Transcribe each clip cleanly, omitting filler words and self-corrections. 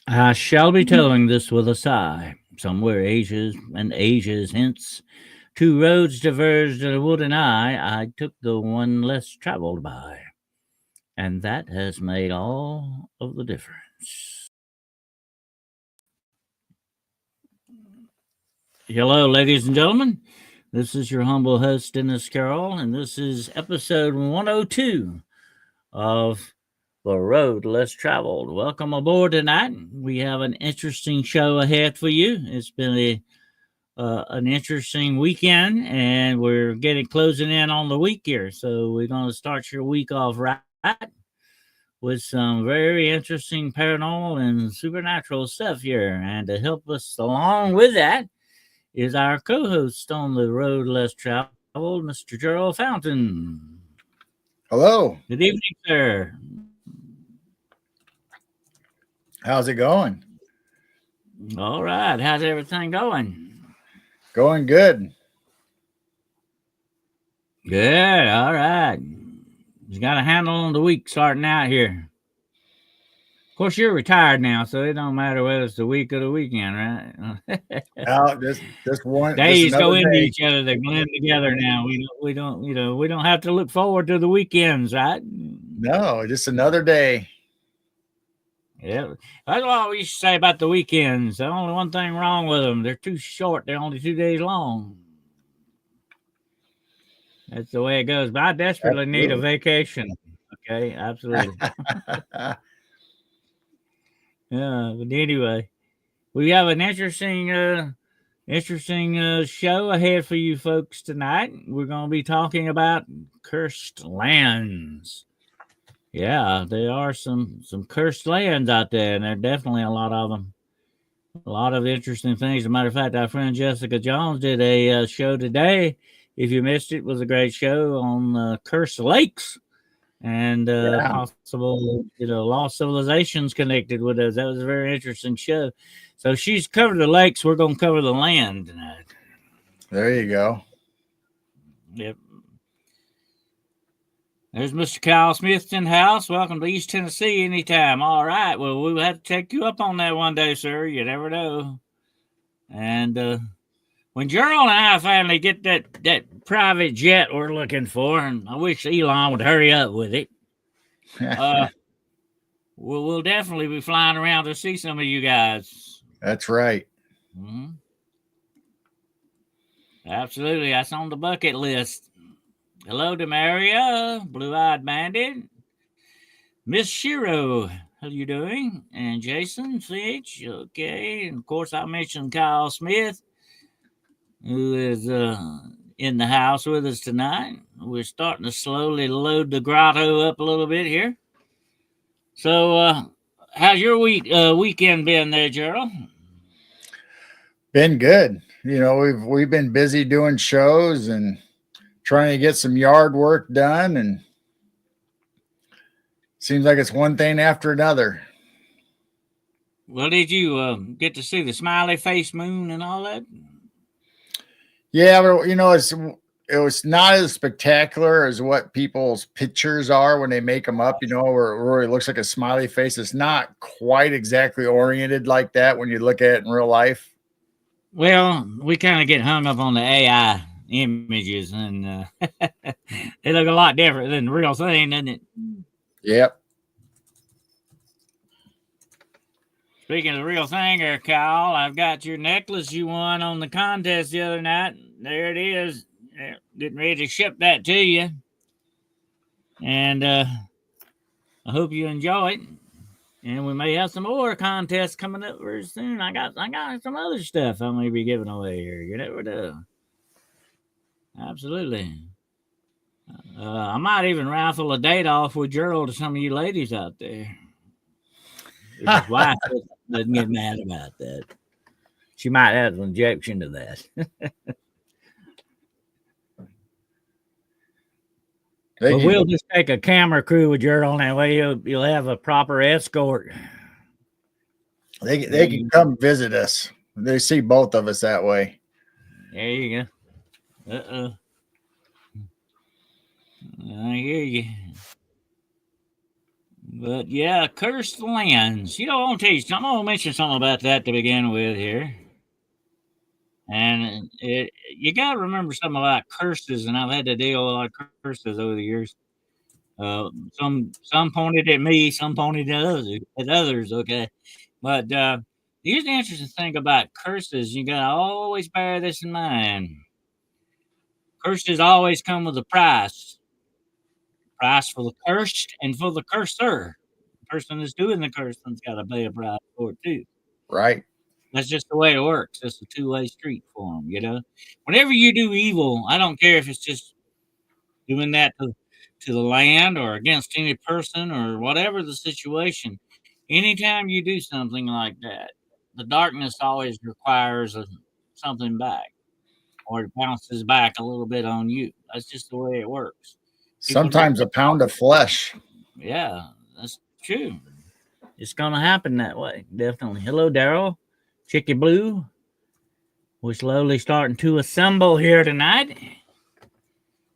I shall be telling this with a sigh. Somewhere ages and ages hence, two roads diverged in a wood, and I took the one less traveled by. And that has made all of the difference. Hello, ladies and gentlemen. This is your humble host, Dennis Carroll, and this is episode 102 of The Road Less Traveled. Welcome aboard tonight. We have an interesting show ahead for you. It's been an interesting weekend, and we're getting closing in on the week here. So we're going to start your week off right with some very interesting paranormal and supernatural stuff here. And to help us along with that is our co-host on the road less traveled, Mr. Gerald Fountain. Hello. Good evening, sir. How's it going? All right. How's everything going? Going good. Good. All right. You got a handle on the week starting out here. Of course, you're retired now, so it don't matter whether it's the week or the weekend, right? Out this Days another go into day. each other; they blend together now. We don't have to look forward to the weekends, right? No, just another day. Yeah, that's what we used to say about the weekends. The only one thing wrong with them: they're too short. They're only 2 days long. That's the way it goes. But I desperately need a Absolutely. vacation. Okay, absolutely. Yeah, but anyway, we have an interesting show ahead for you folks tonight. We're going to be talking about cursed lands. Yeah, there are some cursed lands out there, and there are definitely a lot of them. A lot of interesting things. As a matter of fact, our friend Jessica Jones did a show today. If you missed it, it was a great show on cursed lakes and Yeah. possible, lost civilizations connected with us. That was a very interesting show. So she's covered the lakes. We're going to cover the land tonight. There you go. Yep. There's Mr. Kyle Smith in the house. Welcome to East Tennessee anytime. All right. Well, we'll have to take you up on that one day, sir. You never know. And when Gerald and I finally get that private jet we're looking for, and I wish Elon would hurry up with it, we'll definitely be flying around to see some of you guys. That's right. Mm-hmm. Absolutely. That's on the bucket list. Hello to Maria, Blue-Eyed Bandit. Miss Shiro, how you doing? And Jason Fitch, okay. And of course, I mentioned Kyle Smith, who is in the house with us tonight. We're starting to slowly load the grotto up a little bit here. So, how's your weekend been there, Gerald? Been good. We've been busy doing shows and trying to get some yard work done, and seems like it's one thing after another. Well, did you get to see the smiley face moon and all that? Yeah, but it was not as spectacular as what people's pictures are when they make them up, where it really looks like a smiley face. It's not quite exactly oriented like that when you look at it in real life. Well, we kind of get hung up on the AI images, and they look a lot different than the real thing, doesn't it? Yep. Speaking of the real thing, there, Kyle, I've got your necklace you won on the contest the other night. There it is. Getting ready to ship that to you, and I hope you enjoy it. And we may have some more contests coming up very soon. I got some other stuff I may be giving away here. You never know. Absolutely. I might even raffle a date off with Gerald to some of you ladies out there. If his wife doesn't get mad about that. She might have an objection to that. But we'll just take a camera crew with Gerald, and that way you'll have a proper escort. They can come visit us. They see both of us that way. There you go. I hear you. But yeah, cursed lands. I want to tell you something. I'm gonna mention something about that to begin with here. And you got to remember something about curses, and I've had to deal with a lot of curses over the years. Some pointed at me, some pointed at others. Okay, but here's the interesting thing about curses. You got to always bear this in mind. Curses always come with a price. Price for the cursed and for the cursor. The person that's doing the cursing's got to pay a price for it too. Right. That's just the way it works. It's a two-way street for them. Whenever you do evil, I don't care if it's just doing that to the land or against any person or whatever the situation. Anytime you do something like that, the darkness always requires something back, or it bounces back a little bit on you. That's just the way it works. People just Sometimes a pound of flesh. Yeah, that's true. It's gonna happen that way, definitely. Hello, Daryl. Chicky Blue. We're slowly starting to assemble here tonight.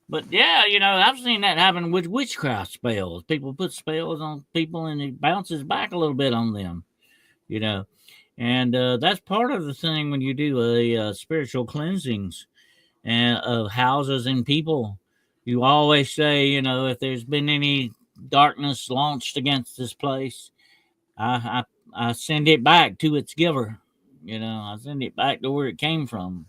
But yeah, I've seen that happen with witchcraft spells. People put spells on people and it bounces back a little bit on them, you know. And that's part of the thing when you do a spiritual cleansings and of houses and people. You always say, if there's been any darkness launched against this place, I send it back to its giver. I send it back to where it came from.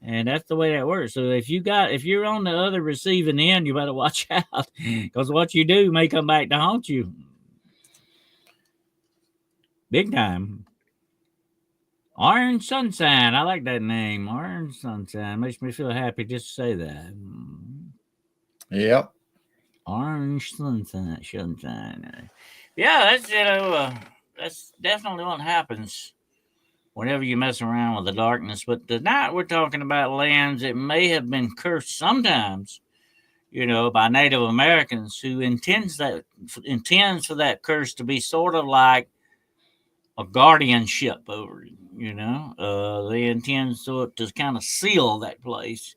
And that's the way that works. So if you're on the other receiving end, you better watch out because what you do may come back to haunt you. Big time. Orange Sunshine. I like that name. Orange Sunshine. Makes me feel happy just to say that. Yep. Orange Sunshine. Yeah, that's definitely what happens whenever you mess around with the darkness. But tonight we're talking about lands that may have been cursed sometimes, by Native Americans who intends for that curse to be sort of like a guardianship over it. They intend to kind of seal that place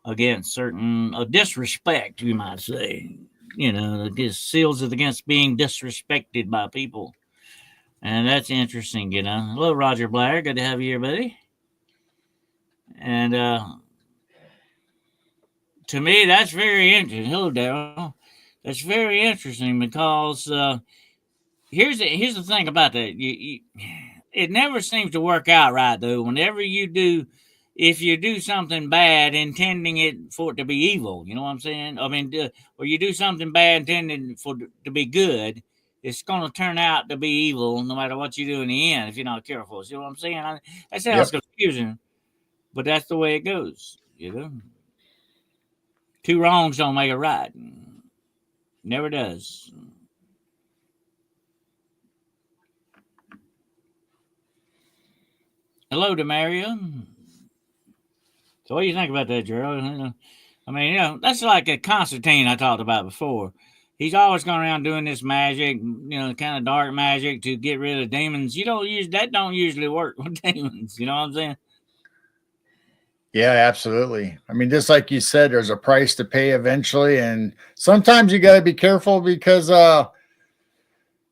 against certain disrespect, you might say. It just seals it against being disrespected by people. And that's interesting. Hello, Roger Blair. Good to have you here, buddy. And to me, that's very interesting. Hello, Daryl. That's very interesting because here's the thing about that. It never seems to work out right though. Whenever if you do something bad, intending it for it to be evil, you know what I'm saying? I mean, or you do something bad intending for it to be good, it's going to turn out to be evil no matter what you do in the end if you're not careful. See what I'm saying? That sounds confusing, but that's the way it goes. Two wrongs don't make a right. Never does. Hello, Demaria. So what do you think about that, Gerald? I mean, that's like a Constantine I talked about before. He's always going around doing this magic, kind of dark magic to get rid of demons. Don't usually work with demons. You know what I'm saying? Yeah, absolutely. I mean, just like you said, there's a price to pay eventually, and sometimes you got to be careful because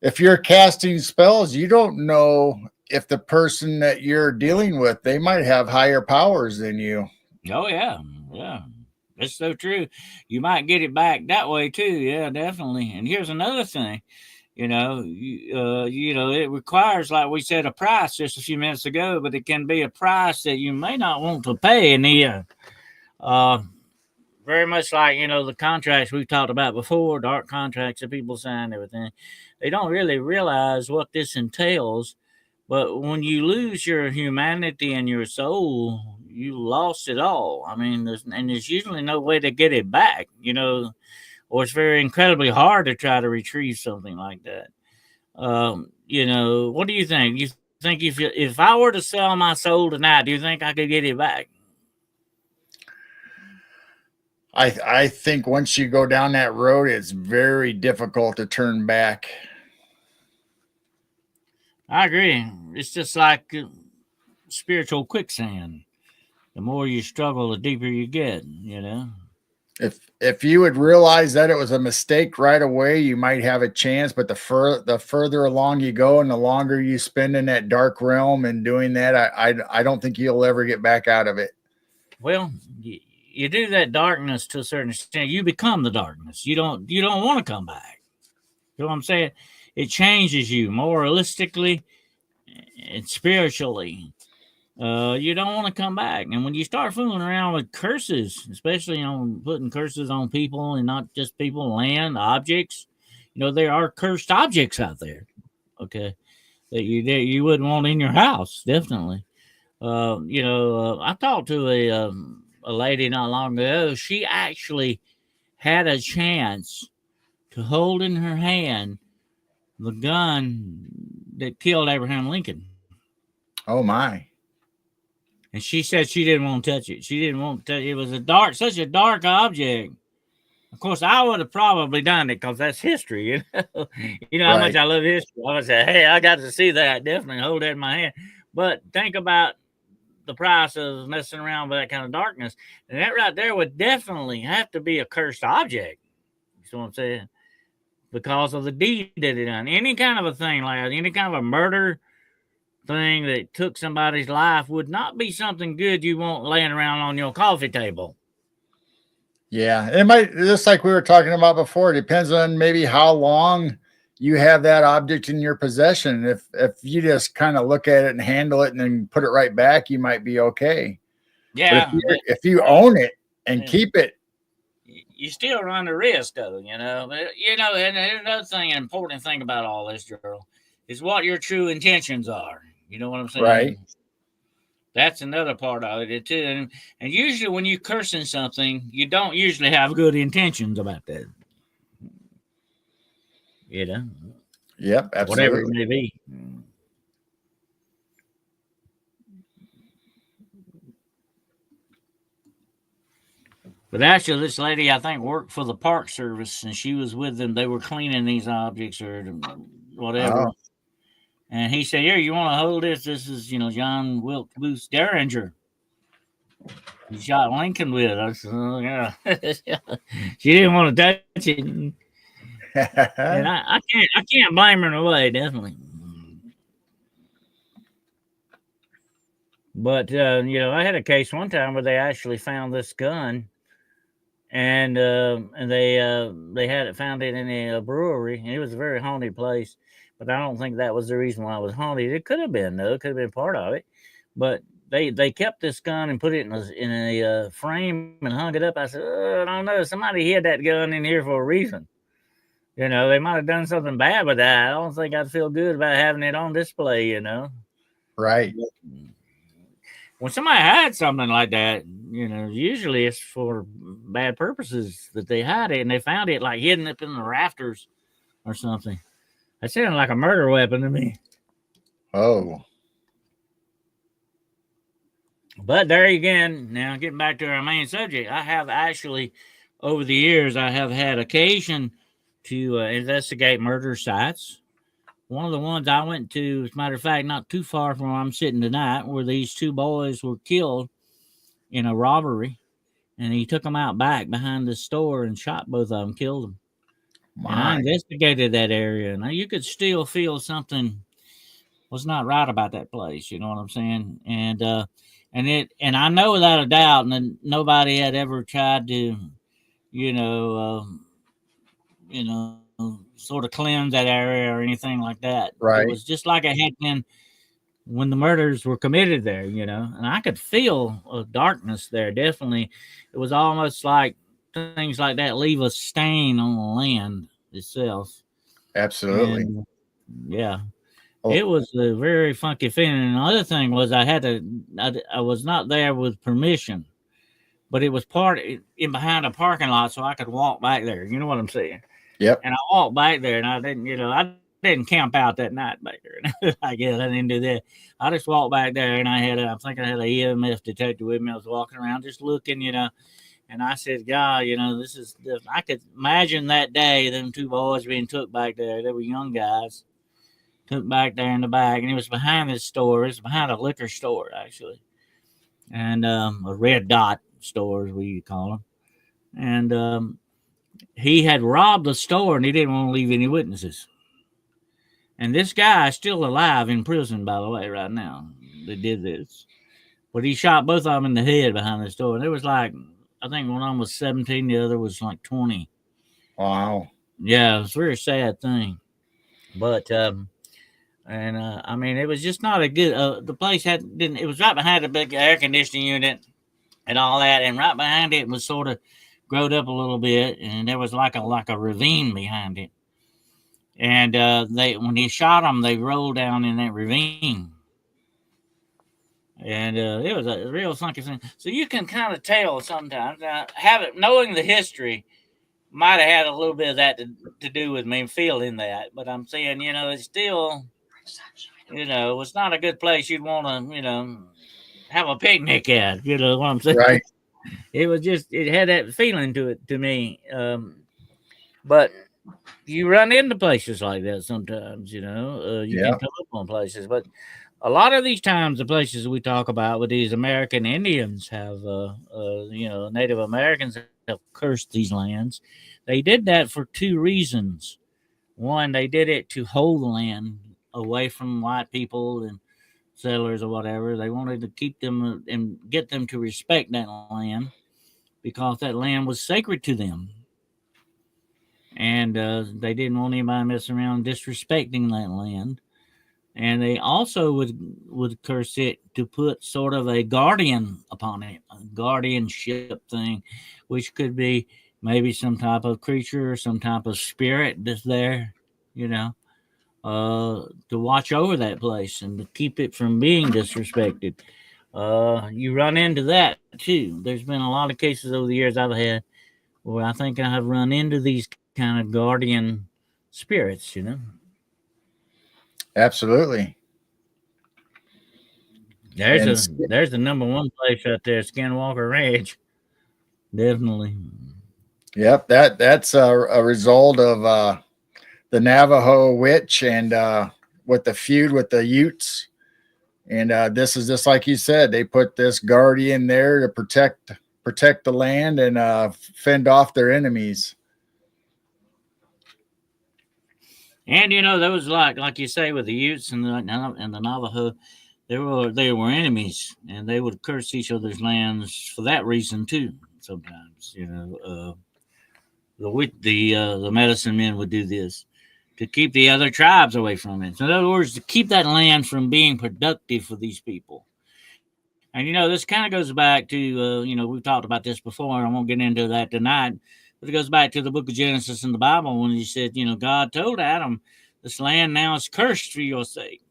if you're casting spells, you don't know if the person that you're dealing with, they might have higher powers than you. Oh yeah, yeah. That's so true. You might get it back that way too. Yeah, definitely. And here's another thing. It requires, like we said, a price just a few minutes ago, but it can be a price that you may not want to pay in the end. Very much like, the contracts we've talked about before, dark contracts that people sign, everything. They don't really realize what this entails. But when you lose your humanity and your soul, you lost it all. I mean, there's usually no way to get it back, or it's very incredibly hard to try to retrieve something like that. What do you think? You think if I were to sell my soul tonight, do you think I could get it back? I think once you go down that road, it's very difficult to turn back. I agree. It's just like spiritual quicksand. The more you struggle, the deeper you get. If you would realize that it was a mistake right away, you might have a chance. But the further along you go, and the longer you spend in that dark realm and doing that, I don't think you'll ever get back out of it. Well, you do that darkness to a certain extent. You become the darkness. You don't want to come back. You know what I'm saying? It changes you moralistically and spiritually. You don't want to come back. And when you start fooling around with curses, especially on putting curses on people and not just people, land, objects, there are cursed objects out there. Okay, that you wouldn't want in your house, definitely. I talked to a lady not long ago. She actually had a chance to hold in her hand the gun that killed Abraham Lincoln. Oh my. And she said she didn't want to touch it. She didn't want to touch it. It was such a dark object. Of course, I would have probably done it because that's history. You know how much I love history. I would say, hey, I got to see that. Definitely hold that in my hand. But think about the price of messing around with that kind of darkness. And that right there would definitely have to be a cursed object. You see what I'm saying? Because of the deed that it done. Any kind of a thing like that, any kind of a murder thing that took somebody's life would not be something good you want laying around on your coffee table. Yeah, it might, just like we were talking about before, it depends on maybe how long you have that object in your possession. If you just kind of look at it and handle it and then put it right back, you might be okay. Yeah. But if you own it and keep it, you still run the risk of it, But, and another thing, an important thing about all this, Gerald, is what your true intentions are. You know what I'm saying? Right. That's another part of it too. And usually when you're cursing something, you don't usually have good intentions about that. Yep, absolutely. Whatever it may be. But actually, this lady, I think, worked for the Park Service, and she was with them. They were cleaning these objects or whatever. Oh. And he said, "Here, you want to hold this? This is, John Wilkes Booth Derringer. He shot Lincoln with it." I said, "Oh, yeah." She didn't want to touch it, and I can't blame her in a way, definitely. But I had a case one time where they actually found this gun. And they had found it in a brewery, and it was a very haunted place. But I don't think that was the reason why it was haunted. It could have been, though. It could have been part of it. But they kept this gun and put it in a frame and hung it up. I said, I don't know. Somebody hid that gun in here for a reason. They might have done something bad with that. I don't think I'd feel good about having it on display. Right. When somebody had something like that, usually it's for bad purposes that they hide it, and they found it like hidden up in the rafters or something. That sounded like a murder weapon to me. Oh. But there again, now getting back to our main subject, I have actually, over the years, I have had occasion to investigate murder sites. One of the ones I went to, as a matter of fact, not too far from where I'm sitting tonight, where these two boys were killed in a robbery. And he took them out back behind the store and shot both of them, killed them. My. And I investigated that area. Now, you could still feel something was not right about that place. You know what I'm saying? And I know without a doubt that nobody had ever tried to, sort of cleanse that area or anything like that. Right. It was just like it had been when the murders were committed there, and I could feel a darkness there. Definitely. It was almost like things like that leave a stain on the land itself. Absolutely. And, yeah. Oh. It was a very funky feeling. And the other thing was I was not there with permission, but it was in behind a parking lot so I could walk back there. You know what I'm saying? Yep. And I walked back there, and I didn't camp out that night back there. I guess I didn't do that. I just walked back there, and I had an EMF detector with me. I was walking around just looking, and I said, God, this is different. I could imagine that day, them two boys being took back there. They were young guys, took back there in the back, and it was behind this store. It was behind a liquor store, actually, and a red dot store, as we call them. and he had robbed the store, and he didn't want to leave any witnesses. And this guy is still alive in prison, by the way, right now. They did this, but he shot both of them in the head behind the store. And it was like, I think one of them was 17, the other was like 20. Wow. Yeah, it was a very sad thing. But I mean, it was just not a good. The place had didn't. It was right behind a big air conditioning unit and all that, and right behind it was sort of growed up a little bit, and there was like a ravine behind it. And they when he shot them, they rolled down in that ravine, and it was a real funky thing. So you can kind of tell sometimes. Knowing the history might have had a little bit of that to do with me feeling that, but I'm saying, it's still, it's not a good place you'd want to, have a picnic at. You know what I'm saying? Right. It had that feeling to it to me. But you run into places like that sometimes. You Yeah. can come up on places, but a lot of these times, the places we talk about with these American Indians have, Native Americans have cursed these lands. They did that for two reasons. One, they did it to hold the land away from white people and settlers or whatever. They wanted to keep them and get them to respect that land because that land was sacred to them. And they didn't want anybody messing around disrespecting that land. And they also would curse it to put sort of a guardian upon it, a guardianship thing, which could be maybe some type of creature or some type of spirit that's there, you know, to watch over that place and to keep it from being disrespected. You run into that too. There's been a lot of cases over the years I've had where I think I have run into these kind of guardian spirits. Absolutely. There's And a there's the number one place right there, Skinwalker Ranch. Definitely. yep, that's a result of the Navajo witch and with the feud with the Utes. And this is just like you said, they put this guardian there to protect the land and fend off their enemies. And there was like you say with the Utes and the Navajo, they were enemies, and they would curse each other's lands for that reason too. Sometimes, the medicine men would do this to keep the other tribes away from it. So in other words, to keep that land from being productive for these people. And this kind of goes back to we've talked about this before, and I won't get into that tonight. But it goes back to the book of Genesis in the Bible when he said, God told Adam, "This land now is cursed for your sake,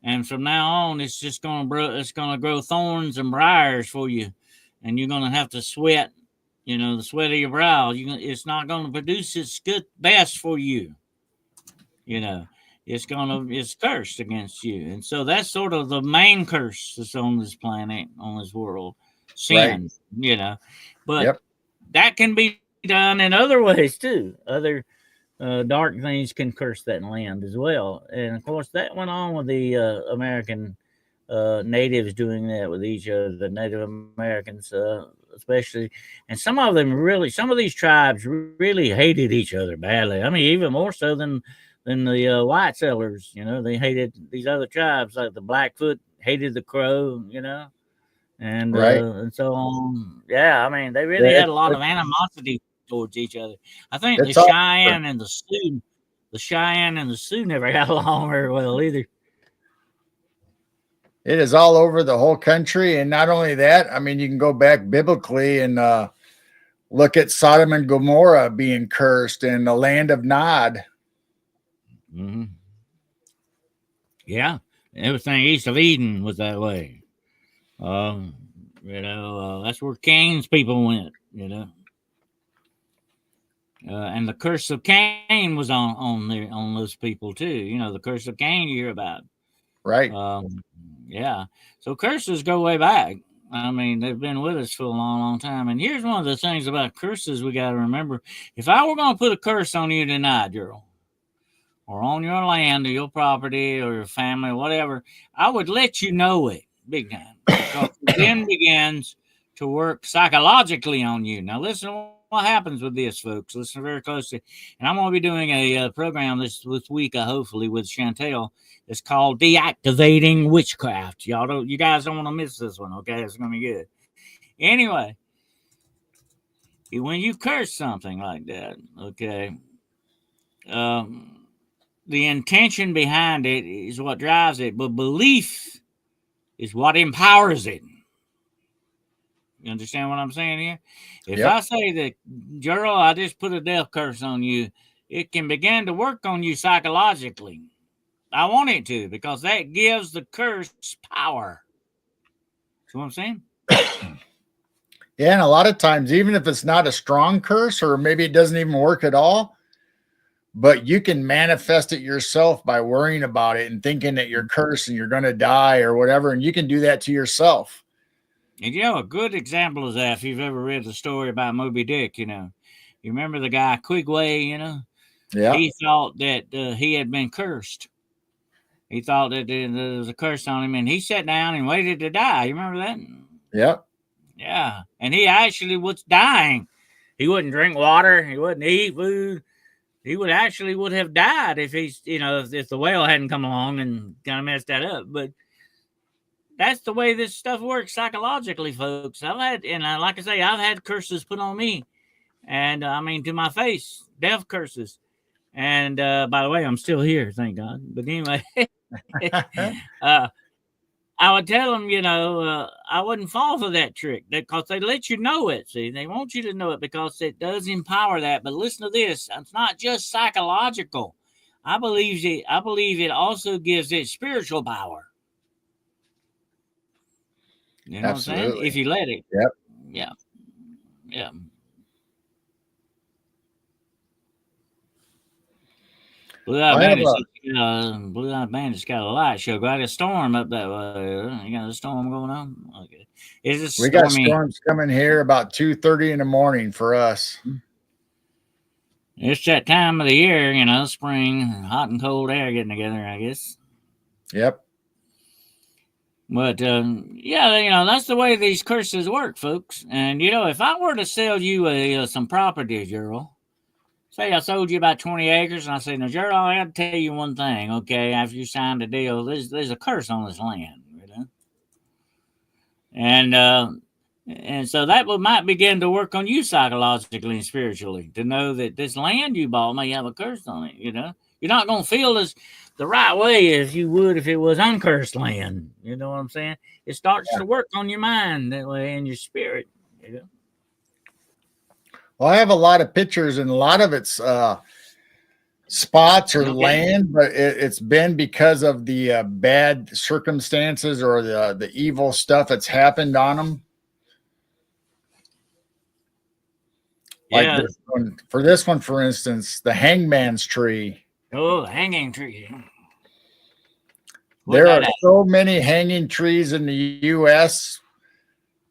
and from now on, it's gonna grow thorns and briars for you, and you're gonna have to sweat, the sweat of your brow. It's not gonna produce its good best for you, you know." It's cursed against you, and so that's sort of the main curse that's on this planet, on this world, Right. sin. But Yep. that can be done in other ways too. Other dark things can curse that land as well, and of course that went on with the American natives doing that with each other, the Native Americans, especially, and some of these tribes really hated each other badly. I mean, even more so than the white settlers. They hated these other tribes, like the Blackfoot hated the Crow. Right. And so on. Yeah, I mean, they Yeah, really had a lot of animosity towards each other. I think it's all over. The Cheyenne and the Sioux never got along very well either. It is all over the whole country. And not only that, I mean, you can go back biblically and look at Sodom and Gomorrah being cursed in the land of Nod. Hmm. Yeah, everything east of Eden was that way. Um, that's where Cain's people went. And the curse of Cain was on those people too. The curse of Cain you hear about. Right. Um, yeah. So curses go way back. I mean, they've been with us for a long, long time. And here's one of the things about curses we got to remember. If I were going to put a curse on you tonight, Gerald, or on your land or your property or your family or whatever, I would let you know it big time. Because then begins to work psychologically on you. Now, listen to what happens with this, folks. Listen very closely. And I'm going to be doing a program this week, hopefully, with Chantel. It's called Deactivating Witchcraft. You guys don't want to miss this one, okay? It's going to be good. Anyway, when you curse something like that, okay, the intention behind it is what drives it, but belief is what empowers it. You understand what I'm saying here? If I say that, Gerald, I just put a death curse on you, it can begin to work on you psychologically. I want it to, because that gives the curse power. See what I'm saying? Yeah, and a lot of times, even if it's not a strong curse, or maybe it doesn't even work at all, but you can manifest it yourself by worrying about it and thinking that you're cursed and you're going to die or whatever, and you can do that to yourself. And a good example is that, if you've ever read the story about Moby Dick, you remember the guy Quigway, Yeah. He thought that he had been cursed. He thought that there was a curse on him, and he sat down and waited to die. You remember that? Yep. Yeah. And he actually was dying. He wouldn't drink water. He wouldn't eat food. He would have died if if the whale hadn't come along and kind of messed that up. But that's the way this stuff works psychologically, folks. Like I say, I've had curses put on me, and to my face, death curses. And by the way, I'm still here, thank God. But anyway, I would tell them, I wouldn't fall for that trick, because they let you know it. See, they want you to know it because it does empower that. But listen to this: it's not just psychological. I believe it also gives it spiritual power. You know Absolutely. what I'm saying? If you let it. Yep. Yeah. Yeah. Blue Eyed Bandit's got a light show. Got a storm up that way. You got a storm going on? Okay. We got storms coming here about 2:30 in the morning for us. It's that time of the year, spring, hot and cold air getting together, I guess. Yep. But, that's the way these curses work, folks. And, if I were to sell you some property, Gerald, say I sold you about 20 acres, and I say, now, Gerald, I got to tell you one thing, okay? After you signed the deal, there's a curse on this land, And so that might begin to work on you psychologically and spiritually, to know that this land you bought may have a curse on it, You're not going to feel the right way as you would if it was uncursed land. You know what I'm saying? It starts to work on your mind that way, and your spirit, Well, I have a lot of pictures, and a lot of it's spots or land, but it's been because of the bad circumstances or the evil stuff that's happened on them. Like this one, for instance, the hangman's tree. Oh, the hanging tree. There are so many hanging trees in the U.S.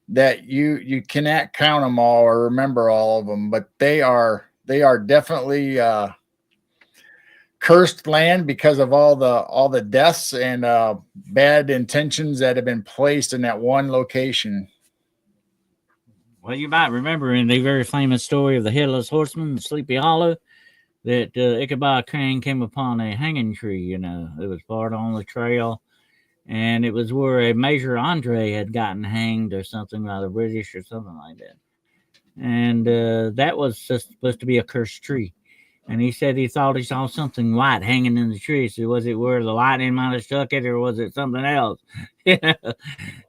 that you cannot count them all or remember all of them, but they are definitely cursed land because of all the deaths and bad intentions that have been placed in that one location. Well, you might remember in the very famous story of the Headless Horseman, Sleepy Hollow, that Ichabod Crane came upon a hanging tree. It was part on the trail, and it was where a Major Andre had gotten hanged or something by the British or something like that. And that was supposed to be a cursed tree. And he said he thought he saw something white hanging in the tree. So was it where the lightning might have struck it, or was it something else?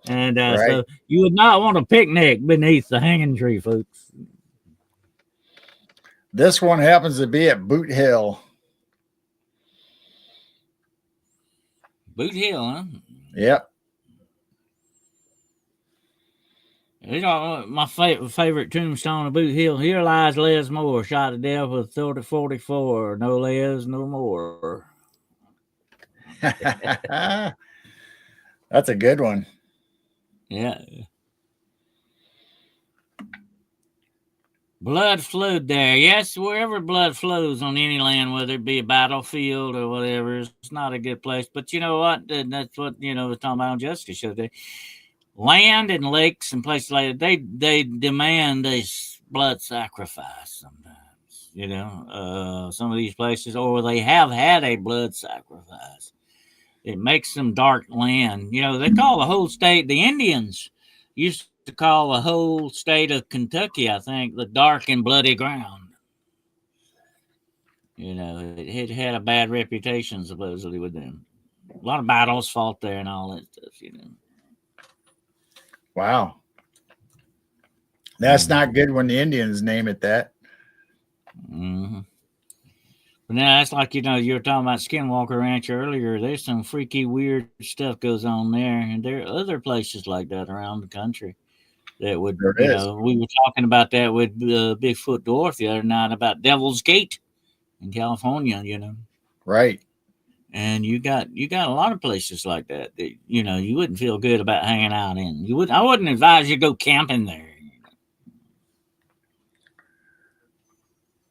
And so you would not want a picnic beneath the hanging tree, folks. This one happens to be at Boot Hill. Boot Hill, huh? Yep. My favorite tombstone of Boot Hill. Here lies Les Moore, shot to death with 30-44. No Les, no more. That's a good one. Yeah. Blood flowed there. Yes, wherever blood flows on any land, whether it be a battlefield or whatever, it's not a good place. But you know what? That's what, we're talking about on Justice Show today. land and lakes and places like that, they demand a blood sacrifice sometimes. Some of these places, or they have had a blood sacrifice. It makes them dark land. They call the whole state, the Indians used to call the whole state of Kentucky, I think, the dark and bloody ground. It had a bad reputation supposedly with them. A lot of battles fought there and all that stuff. Wow. That's not good when the Indians name it that. Mm-hmm. But now that's like, you were talking about Skinwalker Ranch earlier. There's some freaky, weird stuff goes on there. And there are other places like that around the country that would, There is. We were talking about that with Bigfoot Dwarf the other night about Devil's Gate in California, Right. And you got a lot of places like that you wouldn't feel good about hanging out in. I wouldn't advise you go camping there.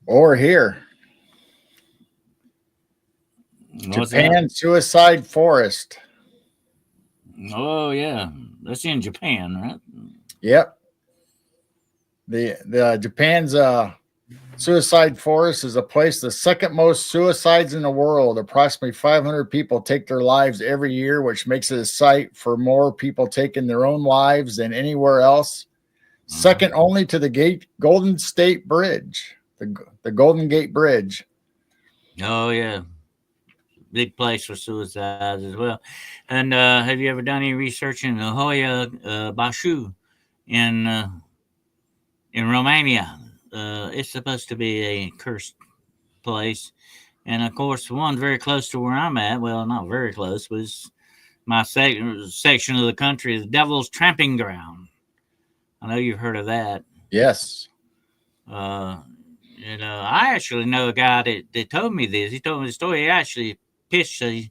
Or here. What's Japan that? Suicide Forest. Oh yeah, that's in Japan, right? Yep. The Japan's Suicide Forest is a place, the second most suicides in the world. Approximately 500 people take their lives every year, which makes it a site for more people taking their own lives than anywhere else. Second only to the Golden State Bridge, the Golden Gate Bridge. Oh yeah, big place for suicides as well. And have you ever done any research in the Hoya Bashu in Romania? It's supposed to be a cursed place. And of course, the one very close to where I'm at, well, not very close, was my section of the country, the Devil's Tramping Ground. I know you've heard of that. Yes. I actually know a guy that told me this. He told me the story. He actually pitched a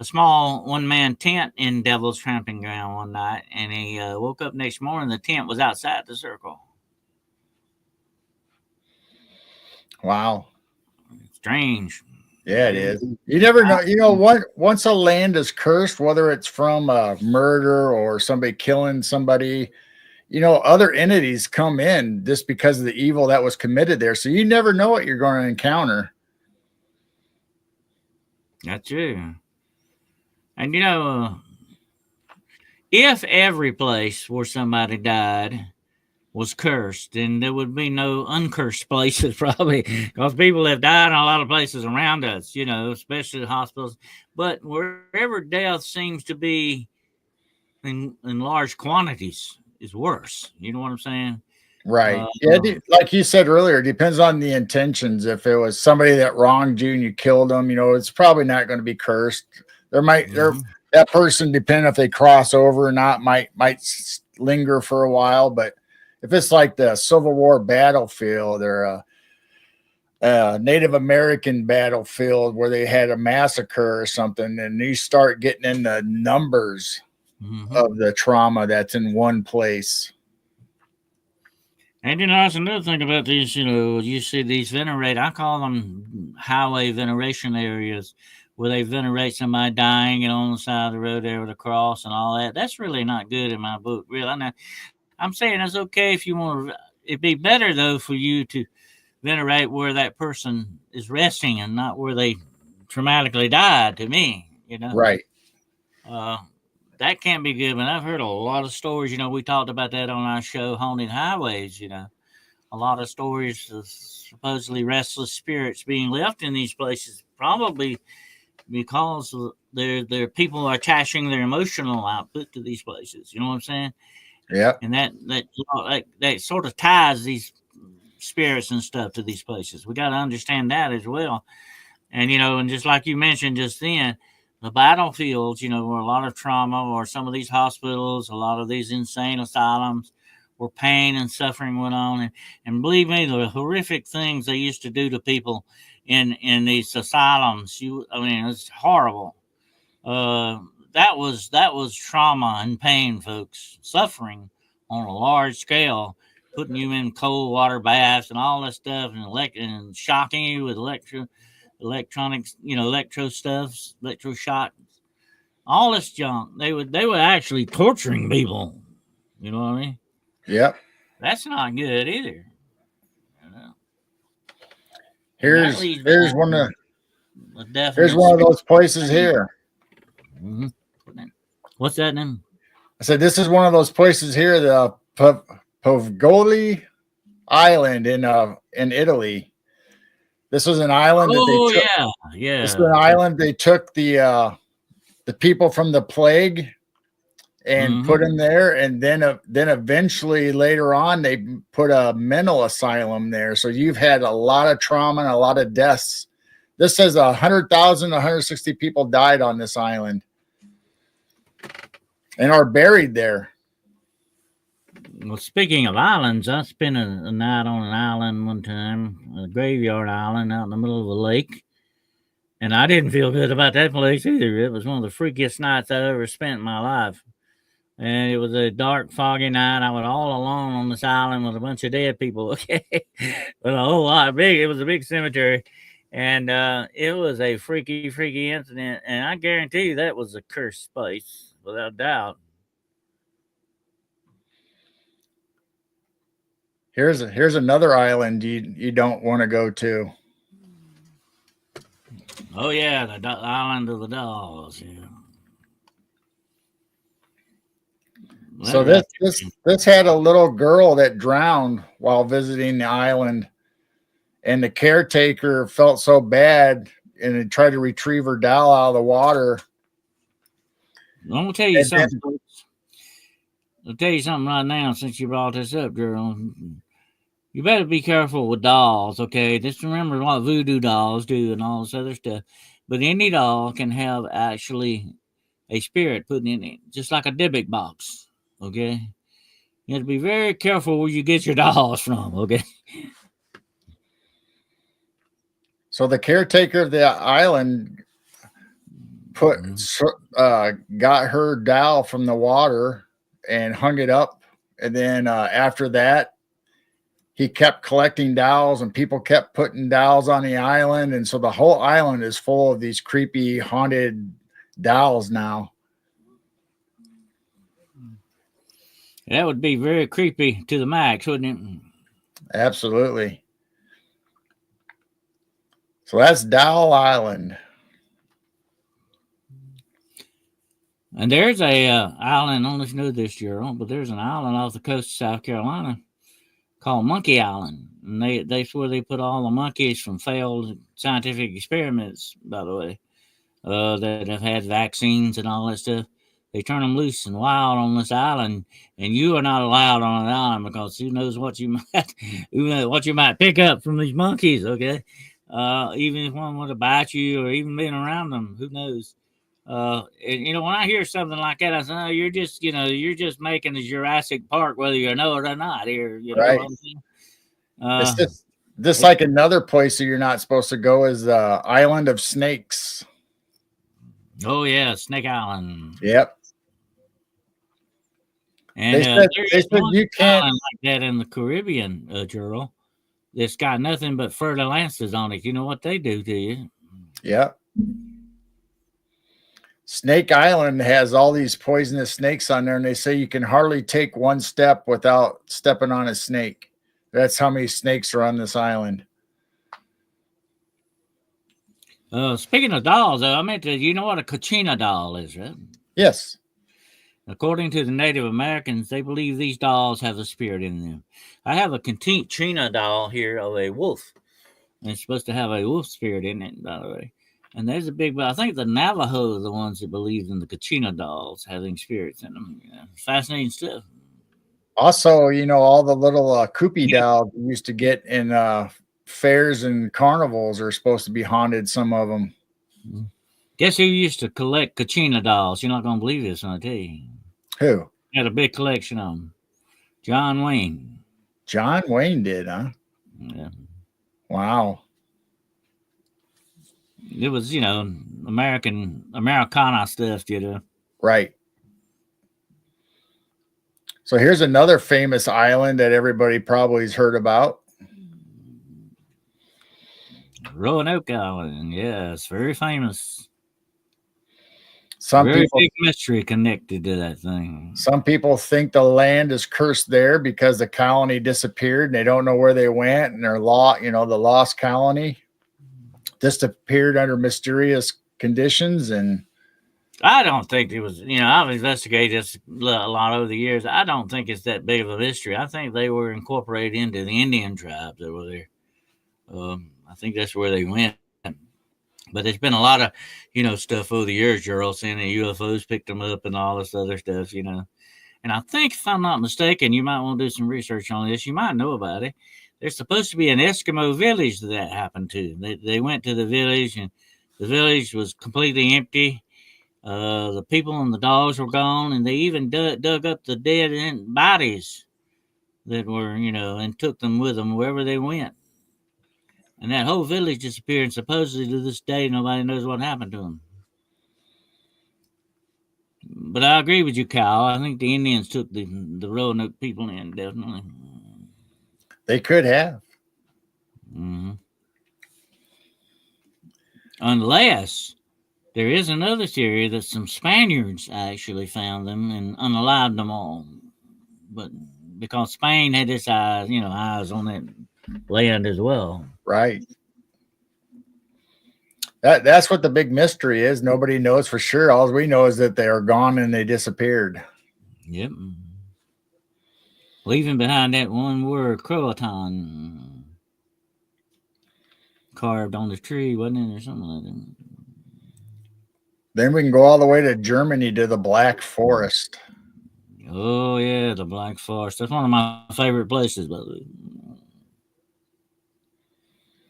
small one-man tent in Devil's Tramping Ground one night, and he woke up next morning, the tent was outside the circle. Wow. Strange. Yeah, it is. You never know. Once a land is cursed, whether it's from a murder or somebody killing somebody, other entities come in just because of the evil that was committed there. So you never know what you're going to encounter. That's true. And if every place where somebody died was cursed, then there would be no uncursed places, probably, because people have died in a lot of places around us, especially hospitals. But wherever death seems to be in large quantities is worse. You know what I'm saying? Right. Like you said earlier, it depends on the intentions. If it was somebody that wronged you and you killed them, it's probably not going to be cursed. That person, depending if they cross over or not, might linger for a while. But if it's like the Civil War battlefield or a Native American battlefield where they had a massacre or something, and you start getting into numbers of the trauma that's in one place. And that's another thing about these, you see these I call them highway veneration areas, where they venerate somebody dying and on the side of the road there with a cross and all that. That's really not good in my book, really. I'm saying it's okay if you want to. It'd be better, though, for you to venerate where that person is resting and not where they traumatically died, to me, Right. That can't be good. But I've heard a lot of stories. We talked about that on our show, Haunted Highways. A lot of stories of supposedly restless spirits being left in these places, probably because their people are attaching their emotional output to these places. You know what I'm saying? Yeah. And that sort of ties these spirits and stuff to these places. We got to understand that as well. And and just like you mentioned just then, the battlefields, where a lot of trauma, or some of these hospitals, a lot of these insane asylums, where pain and suffering went on. And believe me, the horrific things they used to do to people in these asylums, it's horrible. That was trauma and pain, folks. Suffering on a large scale, putting you in cold water baths and all that stuff, and shocking you with electronics, electro stuff, electroshock, all this junk. They were actually torturing people You know what I mean? Yep. That's not good either. You know? Here's one of those places here. Mm-hmm. What's that name? I said this is one of those places here, the Povgoli Island in Italy. This was an island that they took. Yeah. This was an island they took the people from the plague and put them there, and then eventually later on they put a mental asylum there. So you've had a lot of trauma and a lot of deaths. This says 100,000, 160 people died on this island and are buried there. Well, speaking of islands, I spent a night on an island one time, a graveyard island out in the middle of a lake. And I didn't feel good about that place either. It was one of the freakiest nights I ever spent in my life. And it was a dark, foggy night. I was all alone on this island with a bunch of dead people. Okay. But a whole lot big. It was a big cemetery. And it was a freaky, freaky incident. And I guarantee you that was a cursed space, without doubt. Here's another island you don't want to go to. Oh yeah, the island of the dolls. Yeah. So this had a little girl that drowned while visiting the island, and the caretaker felt so bad and he tried to retrieve her doll out of the water. I'm gonna tell you something. I'll tell you something right now since you brought this up, girl. You better be careful with dolls, okay? Just remember what voodoo dolls do and all this other stuff. But any doll can have actually a spirit put in it, just like a Dybbuk box, okay? You have to be very careful where you get your dolls from, okay? So the caretaker of the island got her doll from the water and hung it up. And then after that, he kept collecting dolls and people kept putting dolls on the island. And so the whole island is full of these creepy haunted dolls now. That would be very creepy to the max, wouldn't it? Absolutely. So that's Doll Island. And there's a island, I don't know if you know this, Gerald, but there's an island off the coast of South Carolina called Monkey Island. And that's where they put all the monkeys from failed scientific experiments, by the way, that have had vaccines and all that stuff. They turn them loose and wild on this island, and you are not allowed on an island because who knows what you might pick up from these monkeys, okay? Even if one were to bite you or even being around them, who knows? And, when I hear something like that, I say, oh, you're just making the Jurassic Park, whether you know it or not. Here, right? It's just like another place that you're not supposed to go is the Island of Snakes. Oh yeah, Snake Island. Yep. And they said you can't like that in the Caribbean, Gerald. It's got nothing but fer-de-lances on it. You know what they do to you? Yep. Snake Island has all these poisonous snakes on there, and they say you can hardly take one step without stepping on a snake. That's how many snakes are on this island. Speaking of dolls, though, I meant to, you know what a Kachina doll is, right? Yes. According to the Native Americans, they believe these dolls have a spirit in them. I have a Kachina doll here of a wolf. And it's supposed to have a wolf spirit in it, by the way. And there's a big, I think the Navajo are the ones that believe in the Kachina dolls having spirits in them. Yeah, fascinating stuff. Also, all the little Koopy dolls you used to get in fairs and carnivals are supposed to be haunted, some of them. Guess who used to collect Kachina dolls? You're not going to believe this when I tell you. Who? He had a big collection of them. John Wayne. John Wayne did, huh? Yeah. Wow. It was, Americana stuff, Right. So here's another famous island that everybody probably has heard about. Roanoke Island. Yes, very famous. Some Very people big mystery connected to that thing. Some people think the land is cursed there because the colony disappeared and they don't know where they went, and they're the lost colony disappeared under mysterious conditions. And I don't think it was, I've investigated this a lot over the years. I don't think it's that big of a mystery. I think they were incorporated into the Indian tribes that were there. I think that's where they went. But there's been a lot of, stuff over the years, Gerald, saying the UFOs picked them up and all this other stuff, And I think, if I'm not mistaken, you might want to do some research on this. You might know about it. There's supposed to be an Eskimo village that happened to. They went to the village, and the village was completely empty. The people and the dogs were gone, and they even dug up the dead bodies that were, and took them with them wherever they went. And that whole village disappeared, and supposedly to this day, nobody knows what happened to them. But I agree with you, Kyle. I think the Indians took the Roanoke people in, definitely. They could have. Mm-hmm. Unless there is another theory that some Spaniards actually found them and unalived them all. But because Spain had its eyes on that land as well. Right. That's what the big mystery is. Nobody knows for sure. All we know is that they are gone and they disappeared. Yep. Leaving behind that one word, Croatan, carved on the tree, wasn't it, or something like that? Then we can go all the way to Germany to the Black Forest. Oh yeah, the Black Forest. That's one of my favorite places, by the way.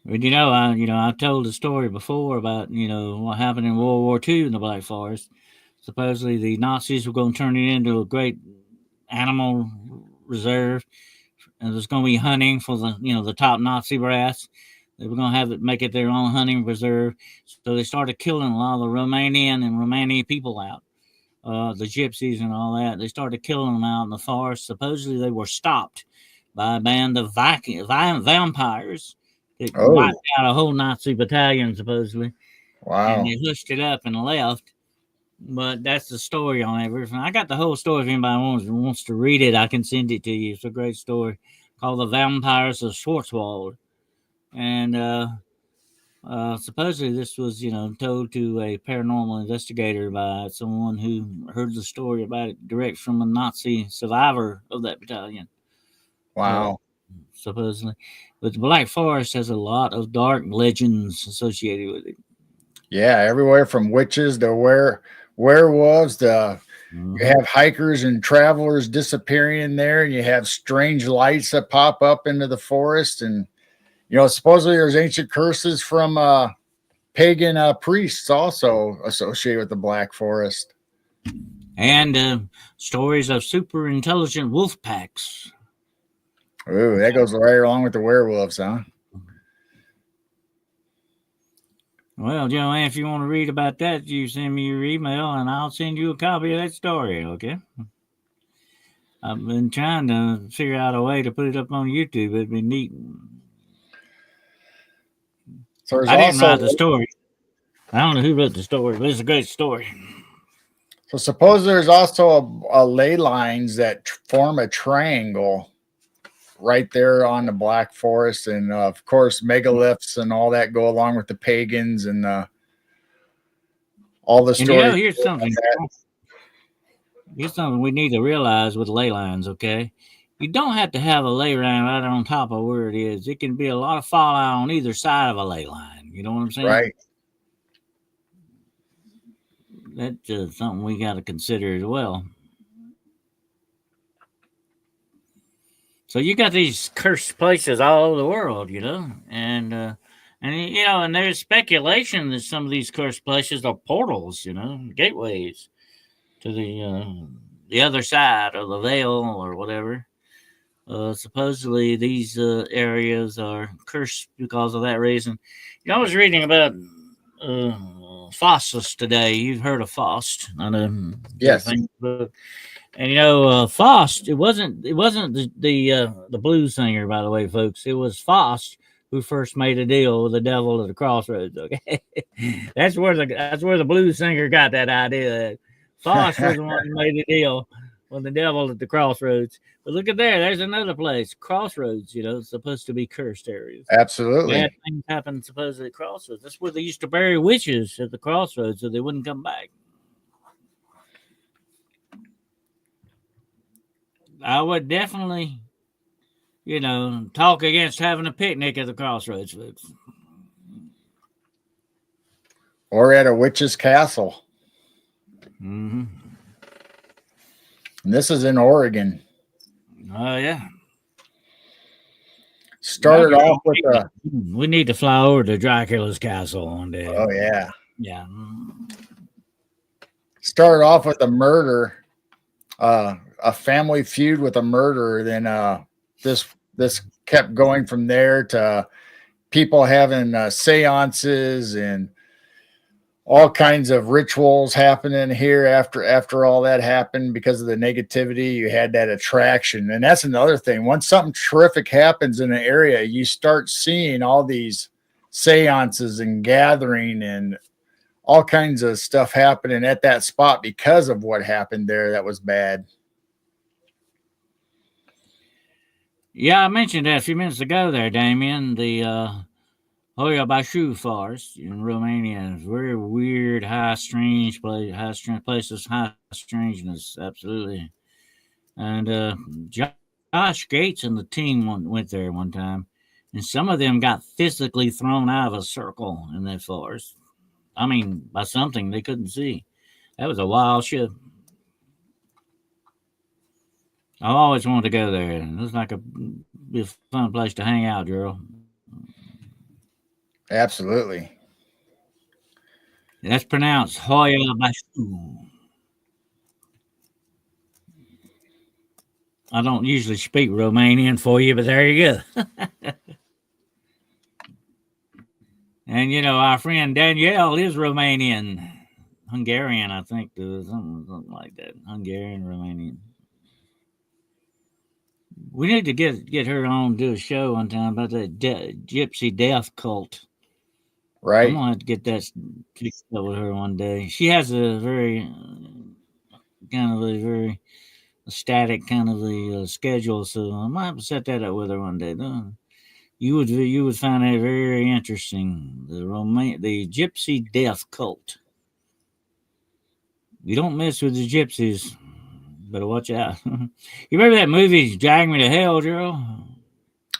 But I told the story before about what happened in World War II in the Black Forest. Supposedly the Nazis were going to turn it into a great animal reserve, and there's going to be hunting for the top Nazi brass. They were going to make it their own hunting reserve. So they started killing a lot of the Romanian people out, the gypsies and all that. They started killing them out in the forest. Supposedly they were stopped by a band of vampires. It wiped out a whole Nazi battalion, supposedly. Wow. And they hushed it up and left. But that's the story on everything. I got the whole story. If anybody wants to read it, I can send it to you. It's a great story called The Vampires of Schwarzwald. And supposedly this was, told to a paranormal investigator by someone who heard the story about it direct from a Nazi survivor of that battalion. Wow. Supposedly. But the Black Forest has a lot of dark legends associated with it. Yeah, everywhere from witches to werewolves to you have hikers and travelers disappearing in there, and you have strange lights that pop up into the forest. And supposedly there's ancient curses from pagan priests also associated with the Black Forest. And stories of super intelligent wolf packs. Ooh, that goes right along with the werewolves, huh? Well, Joanne, if you want to read about that, you send me your email and I'll send you a copy of that story, okay? I've been trying to figure out a way to put it up on YouTube. It'd be neat. So I didn't write the story. I don't know who wrote the story, but it's a great story. So suppose there's also a ley lines that form a triangle right there on the Black Forest, and of course megaliths and all that go along with the pagans and all the stories. Here's something we need to realize with ley lines, okay? You don't have to have a ley line right on top of where it is. It can be a lot of fallout on either side of a ley line. You know what I'm saying? Right. That's something we got to consider as well. So you got these cursed places all over the world, and there's speculation that some of these cursed places are portals, gateways to the other side of the veil or whatever. Supposedly these areas are cursed because of that reason. I was reading about Faustus today. You've heard of Faust? I know. Yes. And Faust, it wasn't the blues singer, by the way, folks. It was Faust who first made a deal with the devil at the crossroads. Okay, that's where the blues singer got that idea. Foss was the one who made the deal with the devil at the crossroads. But look at there, there's another place, crossroads. It's supposed to be cursed areas. Absolutely. Bad things happen supposedly at crossroads. That's where they used to bury witches at the crossroads so they wouldn't come back. I would definitely, talk against having a picnic at the crossroads, folks. Or at a witch's castle. Mm-hmm. And this is in Oregon. Oh, yeah. Started off with we need to fly over to Dracula's castle one day. Oh, yeah. Yeah. Started off with a murder, a family feud with a murderer. Then this kept going from there to people having seances and all kinds of rituals happening here after all that happened. Because of the negativity, you had that attraction. And that's another thing. Once something terrific happens in an area, you start seeing all these seances and gathering and all kinds of stuff happening at that spot because of what happened there that was bad. Yeah, I mentioned that a few minutes ago there, Damien. The Hoya Bashu forest in Romania is very weird, high strange places, high strangeness, absolutely. And Josh Gates and the team went there one time, and some of them got physically thrown out of a circle in that forest. I mean, by something they couldn't see. That was a wild ship. I always wanted to go there. It looks like be a fun place to hang out, Gerald. Absolutely. That's pronounced Hoya Bashu. I don't usually speak Romanian for you, but there you go. And our friend Danielle is Romanian. Hungarian, I think, something like that. Hungarian, Romanian. We need to get her on, do a show one time about that gypsy death cult. Right. I'm gonna have to get that fixed up with her one day. She has a very very static kind of a schedule, so I might have to set that up with her one day. You would find that very interesting. The gypsy death cult. You don't mess with the gypsies. Better watch out. You remember that movie Drag Me to Hell, Gerald?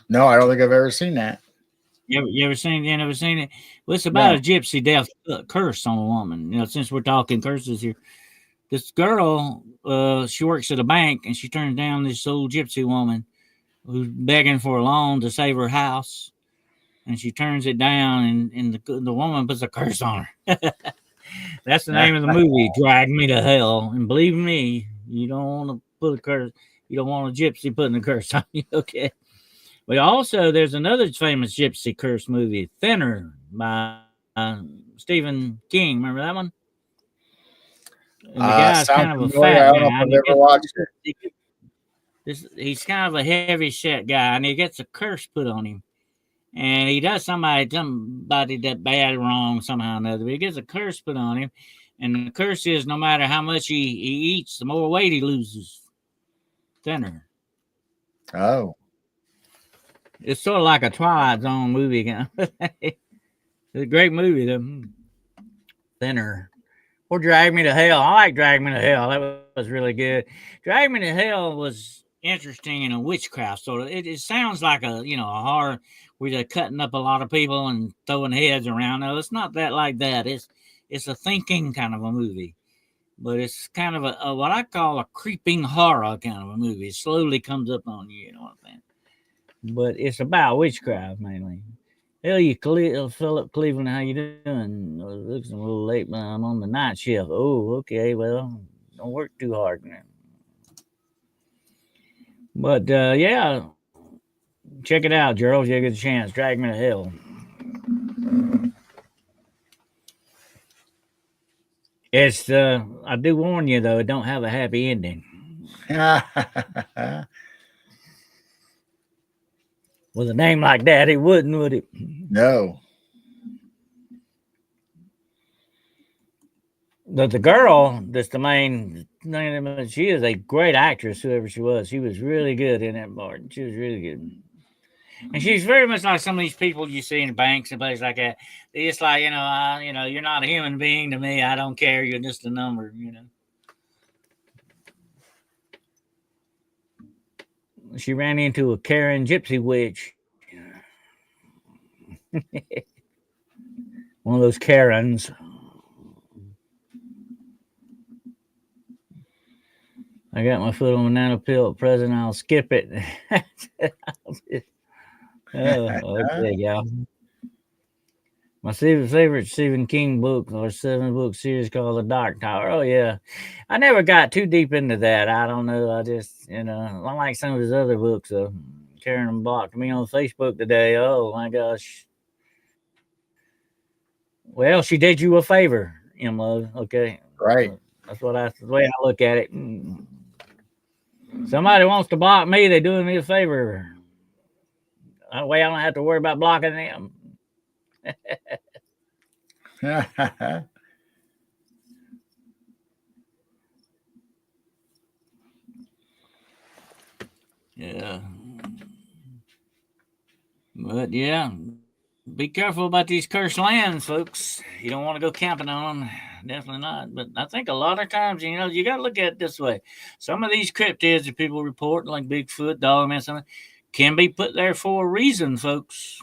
No, I don't think I've ever seen that. You ever seen it? Well, it's about a gypsy death curse on a woman. Since we're talking curses here, this girl, she works at a bank, and she turns down this old gypsy woman who's begging for a loan to save her house, and she turns it down, and the woman puts a curse on her. That's the name of the movie, Drag Me to Hell. And believe me, you don't want to put a curse. You don't want a gypsy putting a curse on you, okay? But also, there's another famous gypsy curse movie, Thinner, by Stephen King. Remember that one? And the guy's kind of a fat guy. I've never watched it. He's kind of a heavy set guy, and he gets a curse put on him. And he does somebody that bad wrong somehow or another. But he gets a curse put on him. And the curse is no matter how much he eats, the more weight he loses. Thinner. Oh. It's sort of like a Twilight Zone movie. It's a great movie, though. Thinner. Or Drag Me to Hell. I like Drag Me to Hell. That was really good. Drag Me to Hell was interesting in a witchcraft sort of. It sounds like a horror where they're cutting up a lot of people and throwing heads around. No, it's not that like that. It's a thinking kind of a movie. But it's kind of a what I call a creeping horror kind of a movie. It slowly comes up on you, you know what I'm saying? But it's about witchcraft mainly. Hell, Philip Cleveland, how you doing? It looks a little late, but I'm on the night shift. Oh, okay, well, don't work too hard now. But yeah, check it out, Gerald. You get a chance. Drag Me to Hell. It's I do warn you though, it don't have a happy ending. With a name like that, it wouldn't, would it? No. The girl that's the main, she is a great actress, whoever she was. She was really good in that part. She was really good. And she's very much like some of these people you see in banks and places like that. They just like, you're not a human being to me. I don't care. You're just a number, She ran into a Karen gypsy witch. One of those Karens. I got my foot on a banana peel at present. I'll skip it. Okay, y'all. My favorite Stephen King book or 7-book series called The Dark Tower. Oh, yeah. I never got too deep into that. I don't know. I just, I like some of his other books. Karen blocked me on Facebook today. Oh, my gosh. Well, she did you a favor, Love. Okay. Right. That's the way I look at it. Somebody wants to block me, they're doing me a favor. That way I don't have to worry about blocking them. Yeah. But yeah, be careful about these cursed lands, folks. You don't want to go camping on them. Definitely not. But I think a lot of times, you got to look at it this way. Some of these cryptids that people report, like Bigfoot, Dogman, something, can be put there for a reason, folks.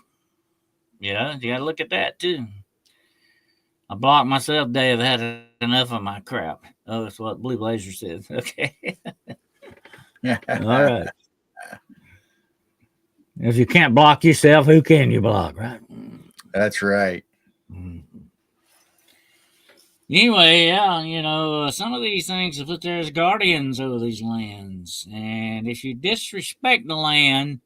Yeah, you got to look at that too. I blocked myself today. I've had enough of my crap. Oh, that's what Blue Blazer said. Okay. All right. If you can't block yourself, who can you block, right? That's right. Anyway, yeah, some of these things are put there as guardians over these lands. And if you disrespect the land,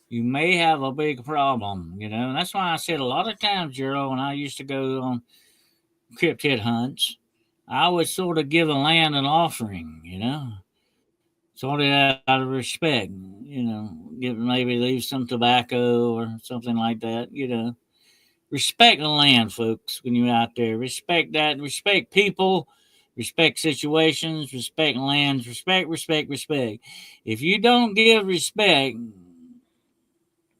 you may have a big problem, And that's why I said a lot of times, Gerald, when I used to go on cryptid hunts, I would sort of give the land an offering, sort of out of respect, maybe leave some tobacco or something like that, Respect the land, folks, when you're out there. Respect that. Respect people. Respect situations. Respect lands. Respect. If you don't give respect,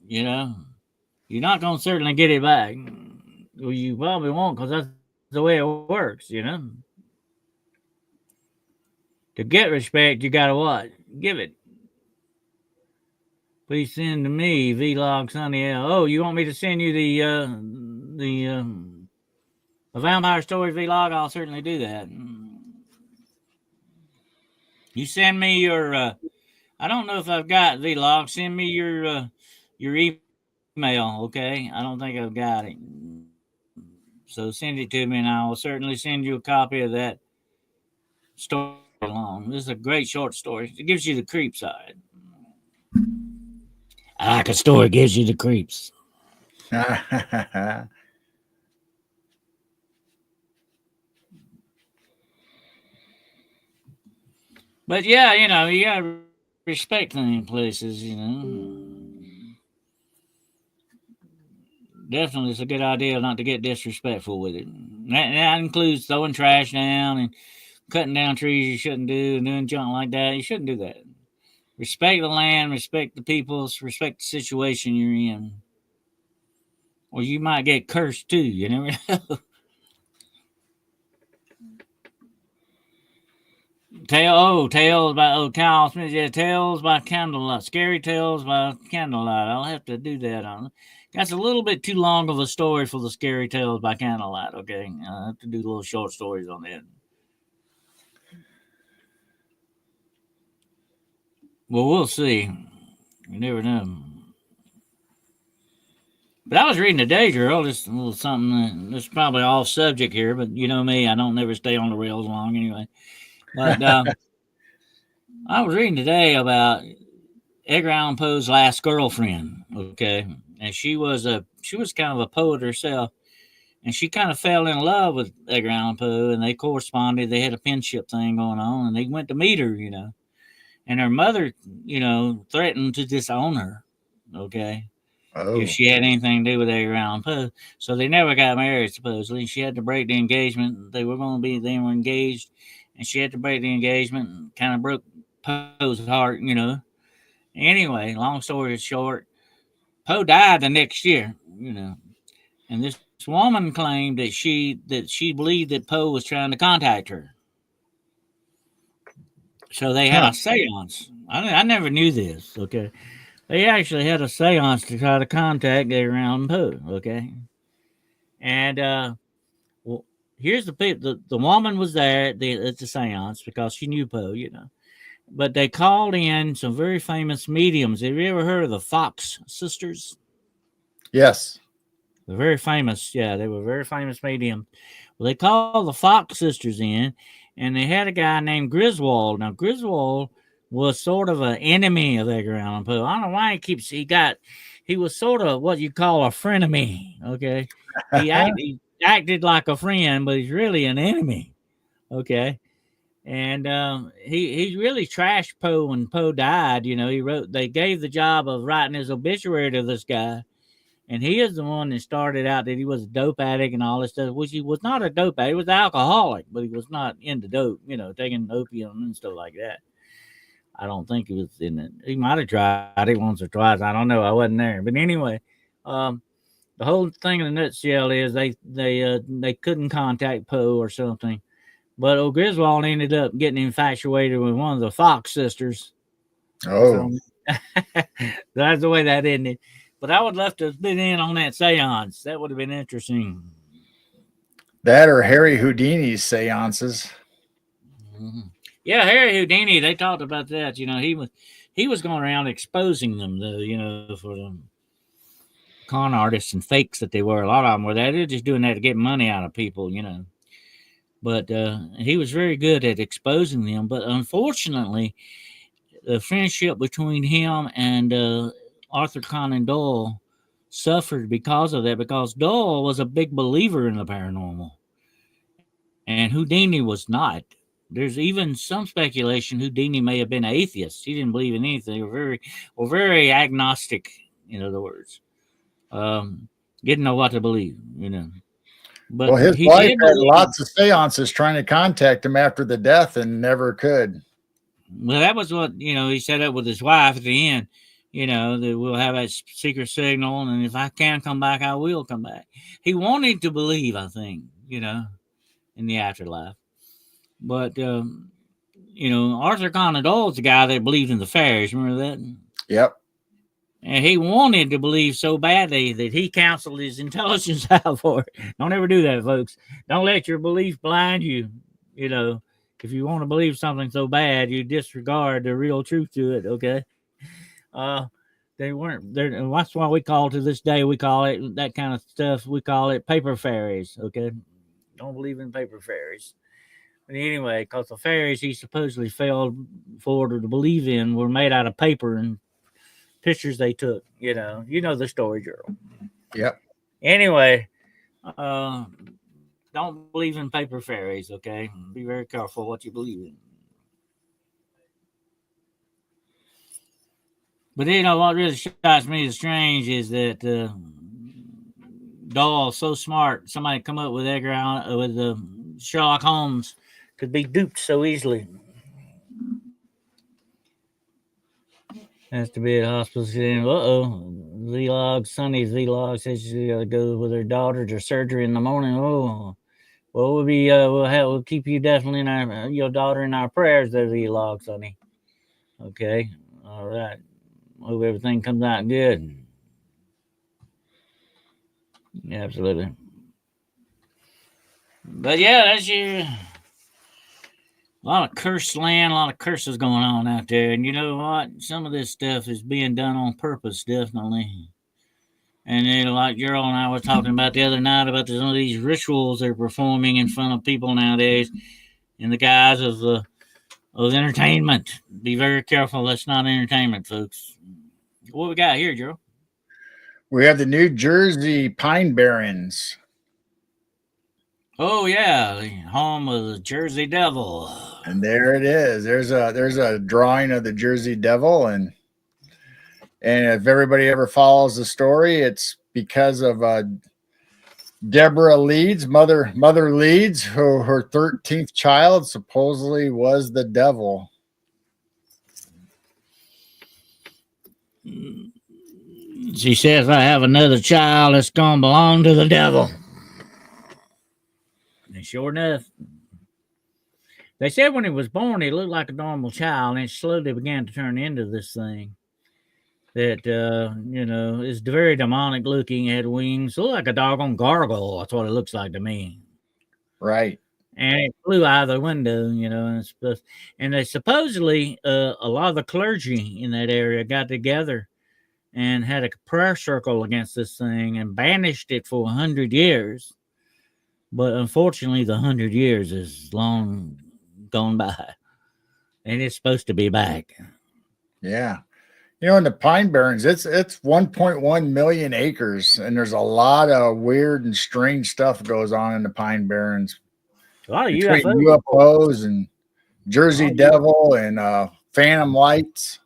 you're not going to certainly get it back. Well, you probably won't because that's the way it works, To get respect, you got to what? Give it. Please send to me, Vlog Sunny L. Oh, you want me to send you the Vampire Story Vlog? I'll certainly do that. You send me your. I don't know if I've got Vlog. Send me your email, okay? I don't think I've got it. So send it to me, and I will certainly send you a copy of that story along. This is a great short story. It gives you the creep side. I like a story gives you the creeps. But yeah, you gotta respect them places, Definitely, it's a good idea not to get disrespectful with it. That includes throwing trash down and cutting down trees you shouldn't do and doing junk like that. You shouldn't do that. Respect the land, respect the peoples, respect the situation you're in. Or you might get cursed too, you never know. Tales by Kyle Smith. Yeah, Tales by Candlelight. Scary Tales by Candlelight. I'll have to do that on. That's a little bit too long of a story for the Scary Tales by Candlelight. Okay, I'll have to do little short stories on that. Well, we'll see. You never know. But I was reading today, girl. Just a little something. That's probably off subject here, but you know me, I don't never stay on the rails long anyway. But I was reading today about Edgar Allan Poe's last girlfriend. Okay, and she was kind of a poet herself, and she kind of fell in love with Edgar Allan Poe, and they corresponded. They had a penship thing going on, and they went to meet her, and her mother, threatened to disown her. Okay, Oh, if she had anything to do with Edgar Allan Poe. So they never got married, supposedly. She had to break the engagement. They were engaged, and she had to break the engagement and kind of broke Poe's heart, you know. Anyway, long story short, Poe died the next year, you know. And this woman claimed that she believed that Poe was trying to contact her. So they had huh. a seance. I never knew this, okay? They actually had a seance to try to contact Edgar Allan Poe, okay? And well, here's the woman was there at the seance because she knew Poe, you know. But they called in some very famous mediums. Have you ever heard of the Fox sisters? Yes. They're very famous. Yeah, they were very famous mediums. Well, they called the Fox sisters in, and they had a guy named Griswold. Now, Griswold was sort of an enemy of Edgar Allan Poe. I don't know why he was sort of what you call a frenemy. Okay, he acted like a friend, but he's really an enemy. Okay, and he really trashed Poe when Poe died. You know, they gave the job of writing his obituary to this guy, and he is the one that started out that he was a dope addict and all this stuff, which he was not a dope addict. He was an alcoholic, but he was not into dope, you know, taking opium and stuff like that. I don't think he was in it. He might have tried it once or twice. I don't know. I wasn't there. But anyway, um, the whole thing in a nutshell is they couldn't contact Poe or something. But old Griswold ended up getting infatuated with one of the Fox sisters. Oh, So that's the way that ended. But I would love to have been in on that seance. That would have been interesting. that or Harry Houdini's seances. Mhm. Yeah, Harry Houdini. They talked about that. You know, he was going around exposing them, though. You know, for the con artists and fakes that they were. A lot of them were that. They're just doing that to get money out of people. You know, but he was very good at exposing them. But unfortunately, the friendship between him and Arthur Conan Doyle suffered because of that. Because Doyle was a big believer in the paranormal, and Houdini was not. There's even some speculation Houdini may have been atheist. He didn't believe in anything, or very agnostic. In other words, didn't know what to believe. You know, Well, but his he wife did had believe. lots of seances trying to contact him after the death and never could. Well, that was what he set up with his wife at the end. You know that we'll have that secret signal, and if I can come back, I will come back. He wanted to believe, I think, in the afterlife. But Arthur Conan Doyle's the guy that believed in the fairies. Remember that? Yep. And he wanted to believe so badly that he counseled his intelligence out for it. Don't ever do that, folks. Don't let your belief blind you. You know, if you want to believe something so bad, you disregard the real truth to it. Okay. Uh, they weren't there. That's why we call to this day. We call it that kind of stuff. We call it paper fairies. Okay. Don't believe in paper fairies. But anyway, because the fairies he supposedly failed for to believe in were made out of paper and pictures they took. You know the story, Gerald. Yep. Anyway, uh, don't believe in paper fairies. Okay, be very careful what you believe in. But what really shocks me as strange is that Doll so smart. Somebody come up with Edgar Allan, with Sherlock Holmes could be duped so easily. Has to be at hospital. Z-Log, Sonny Z-Log says she got to go with her daughter to surgery in the morning. Oh, well, we'll keep you definitely in your daughter in our prayers there, Z-Log, Sonny. Okay, all right. Hope everything comes out good. Yeah, absolutely. But yeah, that's your a lot of cursed land, a lot of curses going on out there. And you know what? Some of this stuff is being done on purpose, definitely. And like Gerald and I were talking about the other night about some of these rituals they're performing in front of people nowadays in the guise of entertainment. Be very careful. That's not entertainment, folks. What we got here, Gerald? We have the New Jersey Pine Barrens. Oh yeah, the home of the Jersey Devil. And there it is. There's a drawing of the Jersey Devil, and And if everybody ever follows the story, it's because of Deborah Leeds, mother Leeds, who her 13th child supposedly was the devil. She says, I have another child that's going to belong to the devil. And sure enough, they said when he was born, he looked like a normal child, and it slowly began to turn into this thing that, is very demonic looking, had wings, looked like a doggone gargoyle. That's what it looks like to me. Right. And it flew out of the window, and they supposedly, a lot of the clergy in that area got together and had a prayer circle against this thing and banished it for 100 years. But unfortunately, the 100 years is long gone by, and it's supposed to be back. Yeah. In the Pine Barrens, it's 1.1 million acres, and there's a lot of weird and strange stuff goes on in the Pine Barrens. A lot of between UFOs and Jersey Devil and Phantom Lights.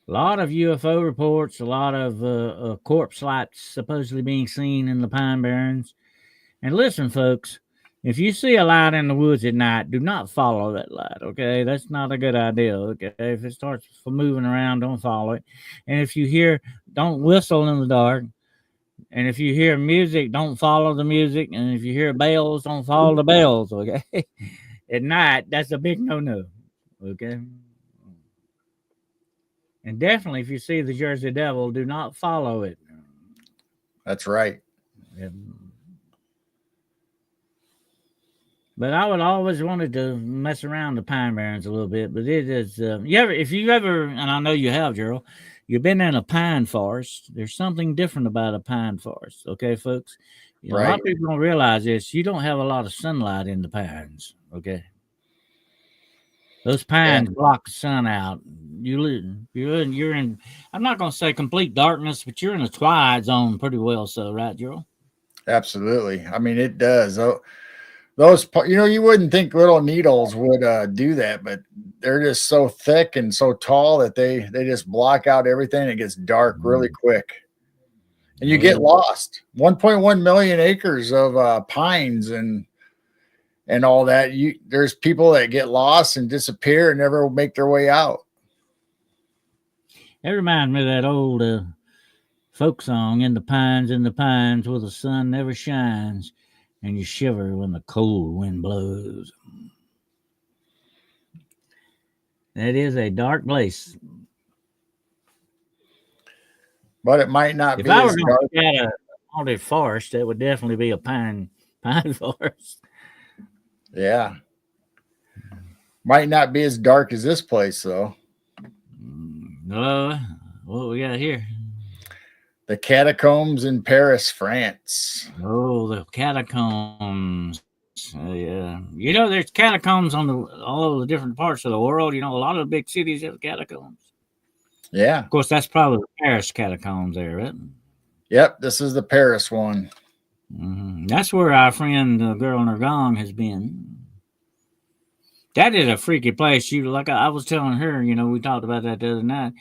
A lot of UFO reports, a lot of corpse lights supposedly being seen in the Pine Barrens. And listen, folks, if you see a light in the woods at night, do not follow that light, okay? That's not a good idea, okay? If it starts moving around, don't follow it. And if you hear, don't whistle in the dark. And if you hear music, don't follow the music. And if you hear bells, don't follow the bells, okay? At night, that's a big no-no, okay? And definitely, if you see the Jersey Devil, do not follow it. That's right. Yeah. But I would always wanted to mess around the Pine Barrens a little bit. But it is, if you ever, and I know you have, Gerald, you've been in a pine forest. There's something different about a pine forest, okay, folks? Right. A lot of people don't realize this. You don't have a lot of sunlight in the pines, okay? Those pines block the sun out. You're in. I'm not going to say complete darkness, but you're in a twilight zone pretty well. So, right, Gerald? Absolutely. I mean, it does. Those, you wouldn't think little needles would do that, but they're just so thick and so tall that they just block out everything. It gets dark really quick, and you get lost. 1.1 million acres of pines and all that. There's people that get lost and disappear and never make their way out. It reminds me of that old folk song, in the pines, where the sun never shines, and you shiver when the cold wind blows. That is a dark place. But it might not if be I were as going dark. To look at a haunted forest, that would definitely be a pine forest. Yeah. Might not be as dark as this place, though. No, what we got here? The catacombs in Paris, France. Oh, the catacombs. Yeah. There's catacombs all over the different parts of the world. A lot of the big cities have catacombs. Yeah. Of course, that's probably the Paris catacombs there, right? Yep, this is the Paris one. Mm-hmm. That's where our friend, the girl Nergong, has been. That is a freaky place. Like I was telling her, we talked about that the other night.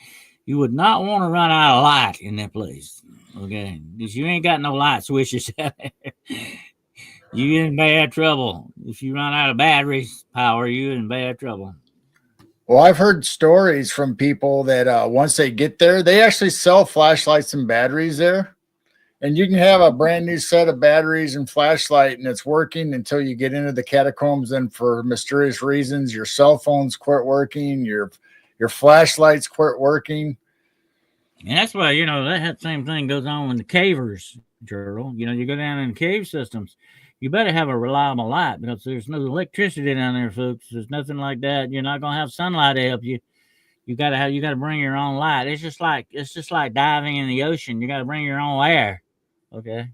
You would not want to run out of light in that place, okay? Because you ain't got no light switches out there. You in bad trouble. If you run out of battery power, you in bad trouble. Well, I've heard stories from people that once they get there, they actually sell flashlights and batteries there. And you can have a brand new set of batteries and flashlight, and it's working until you get into the catacombs. And for mysterious reasons, your cell phones quit working, your flashlights quit working. And that's why, that same thing goes on with the cavers, Gerald. You go down in cave systems, you better have a reliable light, because there's no electricity down there, folks. There's nothing like that. You're not going to have sunlight to help you. You got to bring your own light. It's just like diving in the ocean. You got to bring your own air. Okay.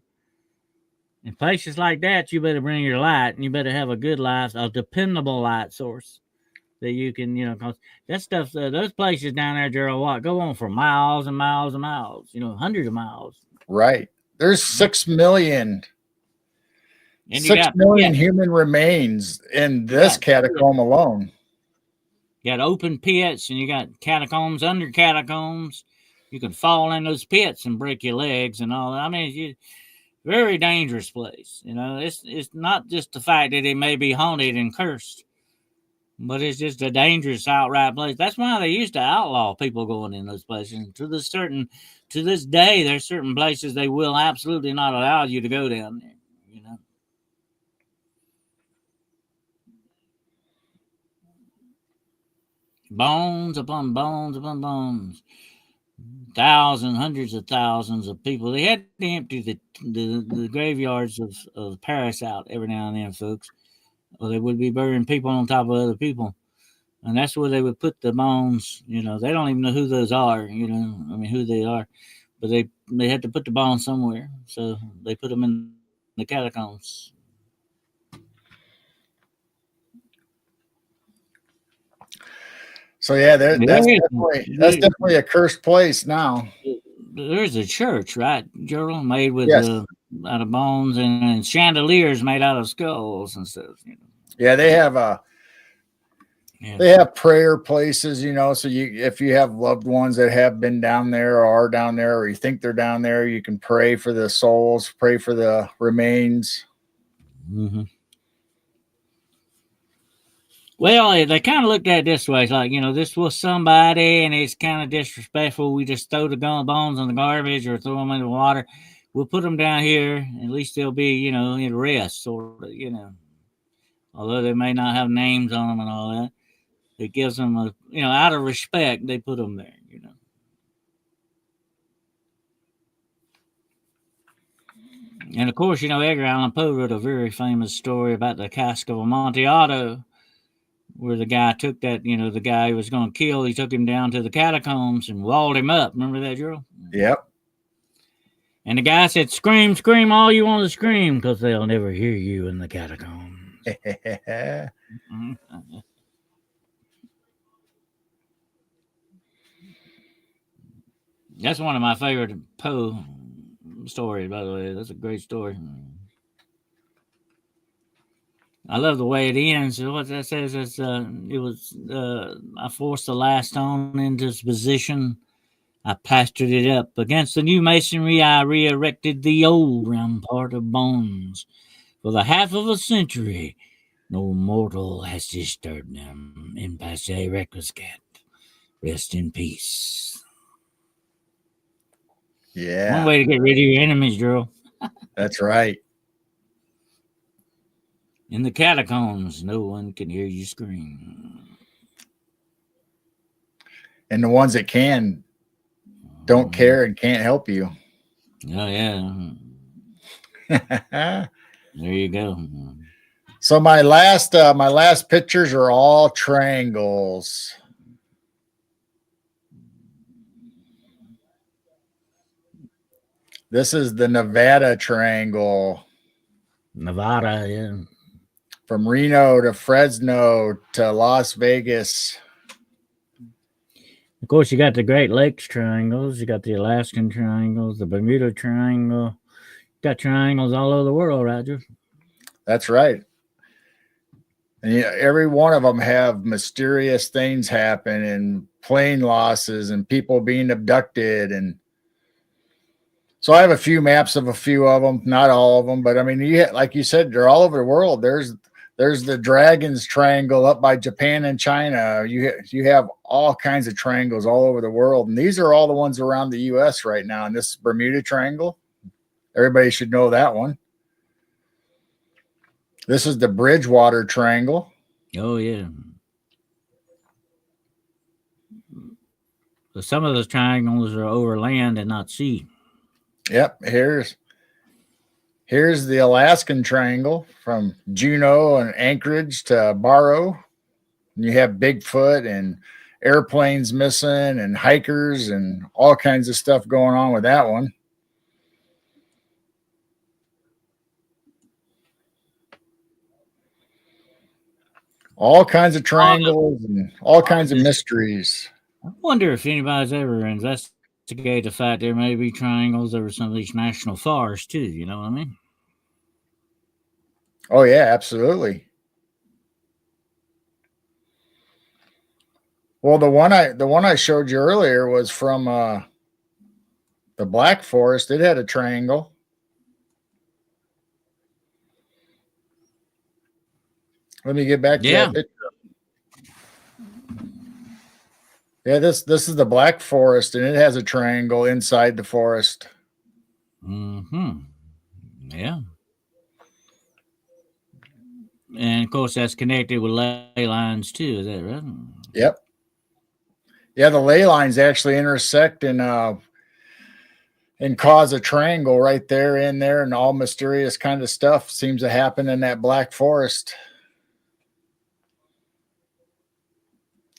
In places like that, you better bring your light, and you better have a good light, a dependable light source that you can, cause that stuff, those places down there, Gerald, go on for miles and miles and miles, hundreds of miles. Right. There's 6 million. 6 million human remains in this catacomb alone. You got open pits, and you got catacombs under catacombs. You can fall in those pits and break your legs and all that. I mean, very dangerous place. It's not just the fact that it may be haunted and cursed, but it's just a dangerous outright place. That's why they used to outlaw people going in those places. And to this day, there's certain places they will absolutely not allow you to go down there. Bones upon bones upon bones. Thousands, hundreds of thousands of people. They had to empty the graveyards of Paris out every now and then, folks. Or they would be burying people on top of other people. And that's where they would put the bones. They don't even know who those are, who they are. But they had to put the bones somewhere. So they put them in the catacombs. So yeah, that's definitely a cursed place now. There's a church, right, Gerald, made with out of bones and chandeliers made out of skulls and stuff. Yeah, they have they have prayer places, so if you have loved ones that have been down there or are down there, or you think they're down there, you can pray for the souls, pray for the remains. Mm-hmm. Well, they kind of looked at it this way. It's like, this was somebody and it's kind of disrespectful. We just throw the bones in the garbage or throw them in the water. We'll put them down here. At least they'll be, in rest, sort of, Although they may not have names on them and all that. It gives them out of respect, they put them there, And of course, Edgar Allan Poe wrote a very famous story about the cask of Amontillado, where the guy took that, the guy who was going to kill, he took him down to the catacombs and walled him up. Remember that, Gerald? Yep. And the guy said, "Scream, scream all you want to scream, because they'll never hear you in the catacombs." That's one of my favorite Poe stories, by the way. That's a great story. I love the way it ends. What that says is, I forced the last stone into its position. I plastered it up. Against the new masonry, I re-erected the old rampart of bones. For the half of a century, no mortal has disturbed them. In pace requiescat. Rest in peace. Yeah. One way to get rid of your enemies, Gerald. That's right. In the catacombs, no one can hear you scream. And the ones that don't care and can't help you. Oh, yeah. There you go. So my last pictures are all triangles. This is the Nevada Triangle. Nevada, yeah. From Reno to Fresno to Las Vegas. Of course, you got the Great Lakes triangles. You got the Alaskan triangles, the Bermuda Triangle. You got triangles all over the world, Roger. That's right. And every one of them have mysterious things happen, and plane losses, and people being abducted. And so I have a few maps of a few of them, not all of them, but I mean, like you said, they're all over the world. There's the Dragons Triangle up by Japan and China. You have all kinds of triangles all over the world, and these are all the ones around the U.S. right now. And this Bermuda Triangle, everybody should know that one. This is the Bridgewater Triangle. Oh, yeah. So some of those triangles are over land and not sea. Yep. Here's the Alaskan Triangle from Juneau and Anchorage to Barrow. And you have Bigfoot and airplanes missing and hikers and all kinds of stuff going on with that one. All kinds of triangles and all kinds of mysteries. I wonder if anybody's ever investigated the fact there may be triangles over some of these national forests too. You know what I mean? Oh yeah, absolutely. Well, the one I showed you earlier was from the Black Forest. It had a triangle. Let me get back to that picture. Yeah, this is the Black Forest, and it has a triangle inside the forest. Mm-hmm. Yeah. And of course, that's connected with ley lines too. Is that right? Yep. Yeah, the ley lines actually intersect and cause a triangle right there in there, and all mysterious kind of stuff seems to happen in that Black Forest.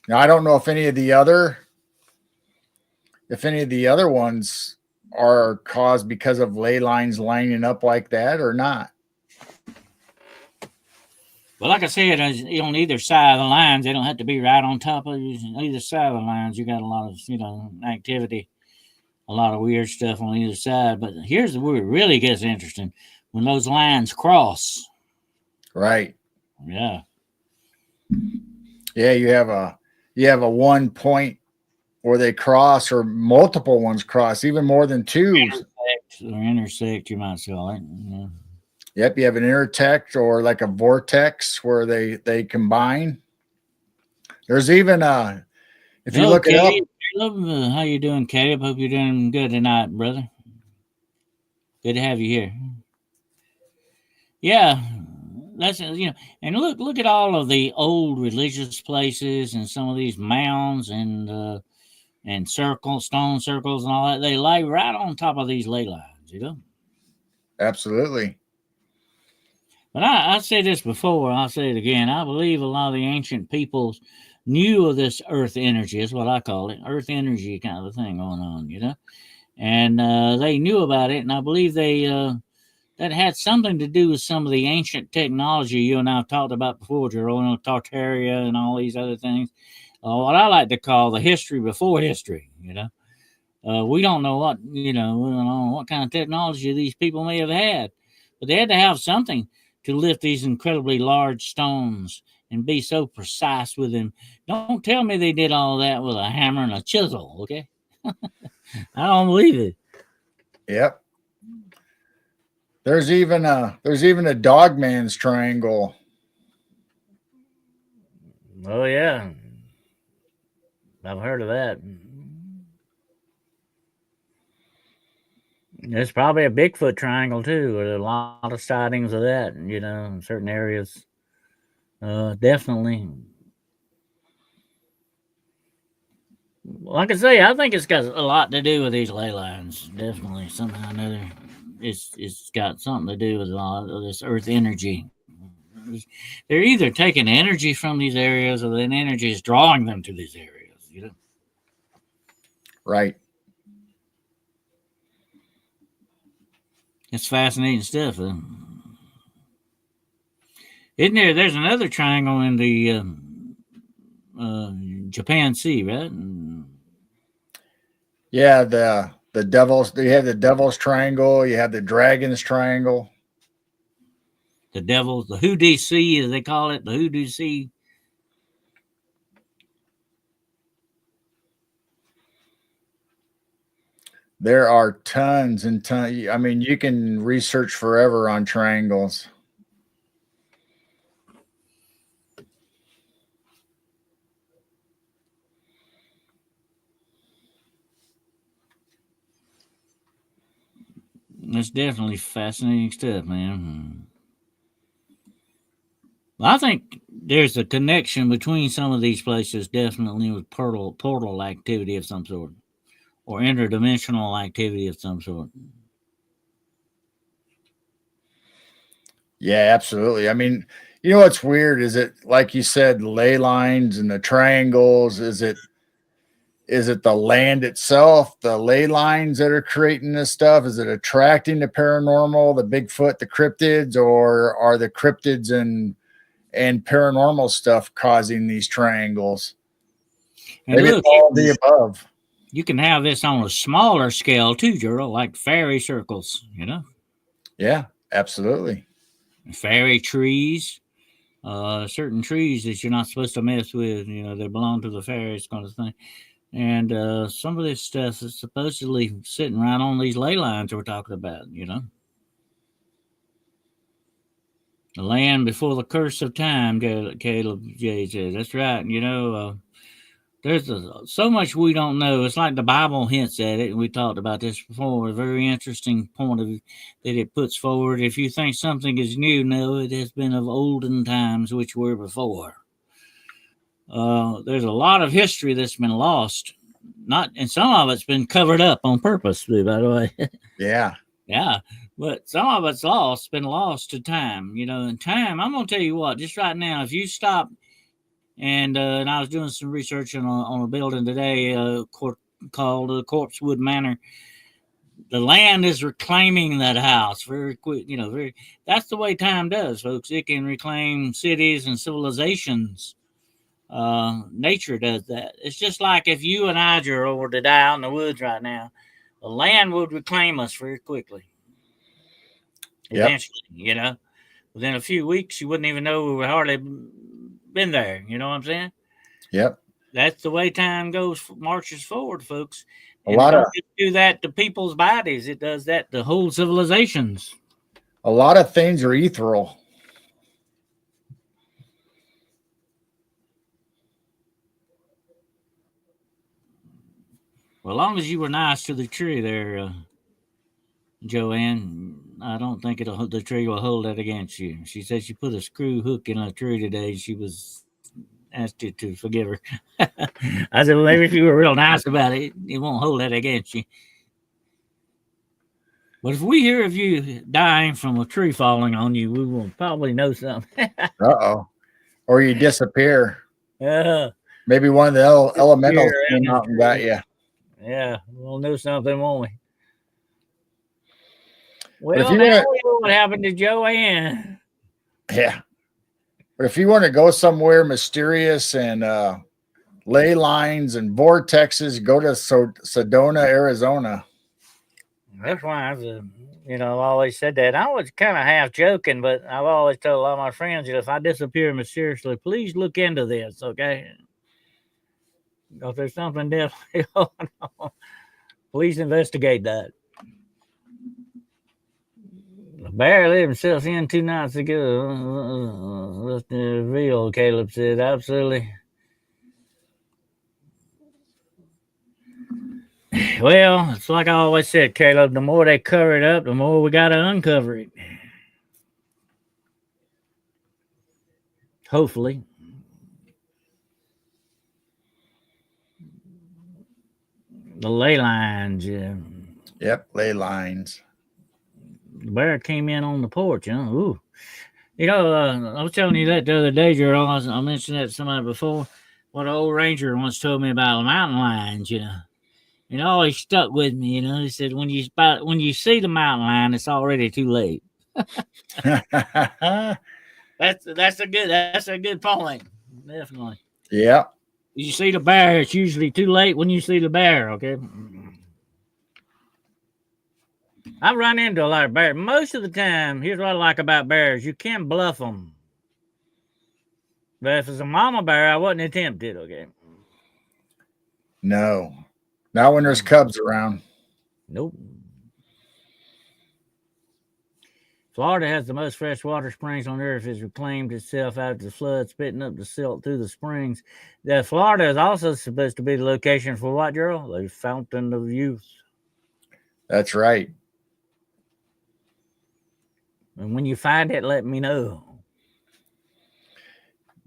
Now, I don't know if any of the other ones are caused because of ley lines lining up like that or not. Well, like I said, on either side of the lines, they don't have to be right on top of you. On either side of the lines, you got a lot of activity, a lot of weird stuff on either side. But here's where it really gets interesting: when those lines cross. Right. Yeah. Yeah, you have a 1 point where they cross, or multiple ones cross, even more than two. Intersect, you might call it. Yeah. Yep, you have an intersect or like a vortex where they combine. There's even if you look Caleb, it up. Caleb, how you doing, Caleb? Hope you're doing good tonight, brother. Good to have you here. Yeah, that's and look at all of the old religious places and some of these mounds and stone circles and all that. They lay right on top of these ley lines. Absolutely. But I said this before, I'll say it again. I believe a lot of the ancient peoples knew of this earth energy. That's what I call it, earth energy kind of a thing going on. And they knew about it, and I believe that had something to do with some of the ancient technology you and I have talked about before, Jerome, Tartaria and all these other things. What I like to call the history before history. We don't know we don't know what kind of technology these people may have had, but they had to have something to lift these incredibly large stones and be so precise with them. Don't tell me they did all that with a hammer and a chisel, okay? I don't believe it. Yep. There's even a Dogman's triangle. Oh yeah, I've heard of that. There's probably a Bigfoot triangle too, or a lot of sightings of that. In certain areas. Definitely. Like I say, I think it's got a lot to do with these ley lines. Definitely, somehow or another, it's got something to do with a lot of this earth energy. They're either taking energy from these areas, or then energy is drawing them to these areas. Right. It's fascinating stuff. Isn't there? There's another triangle in the Japan Sea, right? Yeah, the devil's. You have the devil's triangle. You have the dragon's triangle. The devil's, the Hoodoo Sea, as they call it, the Hoodoo Sea. There are tons and tons. I mean, you can research forever on triangles. That's definitely fascinating stuff, man. Well, I think there's a connection between some of these places, definitely with portal activity of some sort, or interdimensional activity of some sort. Yeah, absolutely. I mean, what's weird is it, like you said, ley lines and the triangles. Is it the land itself, the ley lines that are creating this stuff? Is it attracting the paranormal, the Bigfoot, the cryptids, or are the cryptids and paranormal stuff causing these triangles? And Maybe look, it's all the above. you can have this on a smaller scale too, Gerald, like fairy circles. Yeah, absolutely. Fairy trees. certain trees that you're not supposed to mess with. You know, they belong to the fairies, kind of thing. And some of this stuff is supposedly sitting right on these ley lines we're talking about. You know, the land before the curse of time. Caleb J says that's right. You know. There's so much we don't know. It's like the Bible hints at it, and we talked about this before. A very interesting point of that it puts forward. If you think something is new, no, it has been of olden times which were before. There's a lot of history that's been lost, not, and some of it's been covered up on purpose. By the way, Yeah. yeah, but some of it's lost, been lost to time. You know, and time. I'm gonna tell you what. Just right now, if you stop and I was doing some research on a building today called Corpsewood Manor. The land is reclaiming that house very quick. You know, very. That's the way time does, folks. It can reclaim cities and civilizations. Nature does that. It's just like if you and I, Gerald, were to die out in the woods right now, the land would reclaim us very quickly. Yep. Eventually, you know, within a few weeks, you wouldn't even know we were hardly been there. You know what I'm saying? Yep. That's the way time goes, marches forward, folks. A And it lot of don't just do that to people's bodies; it does that to whole civilizations. a lot of things are ethereal. Well, as long as you were nice to the tree there, Joanne, I don't think the tree will hold that against you. She said she put a screw hook in a tree today. She was asked you to forgive her. I said, well, maybe if you were real nice about it, it won't hold that against you. But if we hear of you dying from a tree falling on you, we will probably know something. Uh-oh. Or you disappear. uh, Maybe one of the elementals disappear came in a out and got tree. you. Yeah, we'll know something, won't we? But if Well, you now want we know what happened to Joanne. to, yeah. But if you want to go somewhere mysterious and ley lines and vortexes, go to Sedona, Arizona. That's why I've always said that. I was kind of half joking, but I've always told a lot of my friends that if I disappear mysteriously, please look into this, okay? If there's something definitely going on, please investigate that. The bear let himself in 2 nights ago. Let's reveal, Caleb said. Absolutely. Well, it's like I always said, Caleb. The more they cover it up, the more we got to uncover it. Hopefully. The ley lines, yeah. Yep, ley lines. The bear came in on the porch, huh? Ooh. I was telling you that the other day, Gerald. I mentioned that to somebody before. What an old ranger once told me about mountain lions, you know. It always stuck with me, you know. He said when you see the mountain lion, it's already too late. That's a good point. Definitely. Yeah. You see the bear, it's usually too late when you see the bear, okay? I run into a lot of bears. Most of the time, here's what I like about bears. You can bluff them. But if it's a mama bear, I wouldn't attempt it, okay? No. Not when there's cubs around. Nope. Florida has the most freshwater springs on earth. Has reclaimed itself out of the flood, spitting up the silt through the springs. Florida is also supposed to be the location for what, Gerald? The Fountain of Youth. That's right. And when you find it, let me know.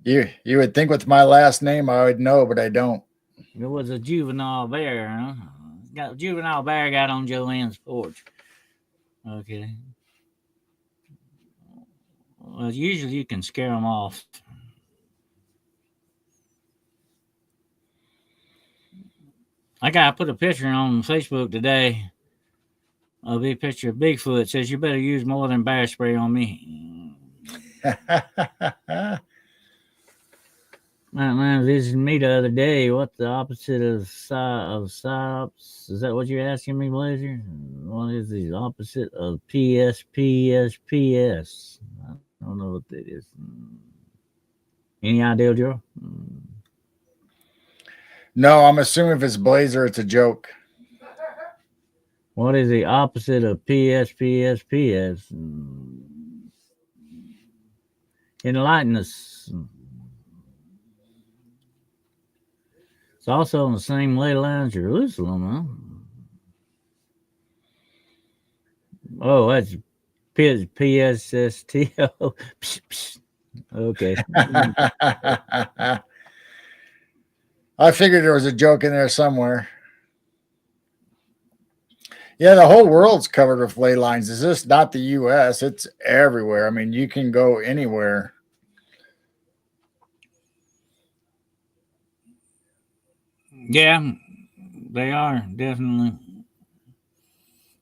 You would think with my last name I would know, but I don't. It was a juvenile bear, huh? Juvenile bear got on Joanne's porch. Okay. Well, usually you can scare them off. I put a picture on Facebook today. A big picture of Bigfoot. It says you better use more than bear spray on me. My man visited me the other day. What's the opposite of psyops? Is that what you're asking me, Blazer? What is the opposite of PSPSPS? I don't know what that is. Any idea, Joe? No, I'm assuming if it's Blazer, it's a joke. What is the opposite of PSPSPS? Enlighten us. It's also on the same ley line as Jerusalem, huh? Oh, that's PSSTO. Okay. I figured there was a joke in there somewhere. Yeah, the whole world's covered with ley lines. It's just not the U.S. It's everywhere. I mean, you can go anywhere. Yeah, they are definitely.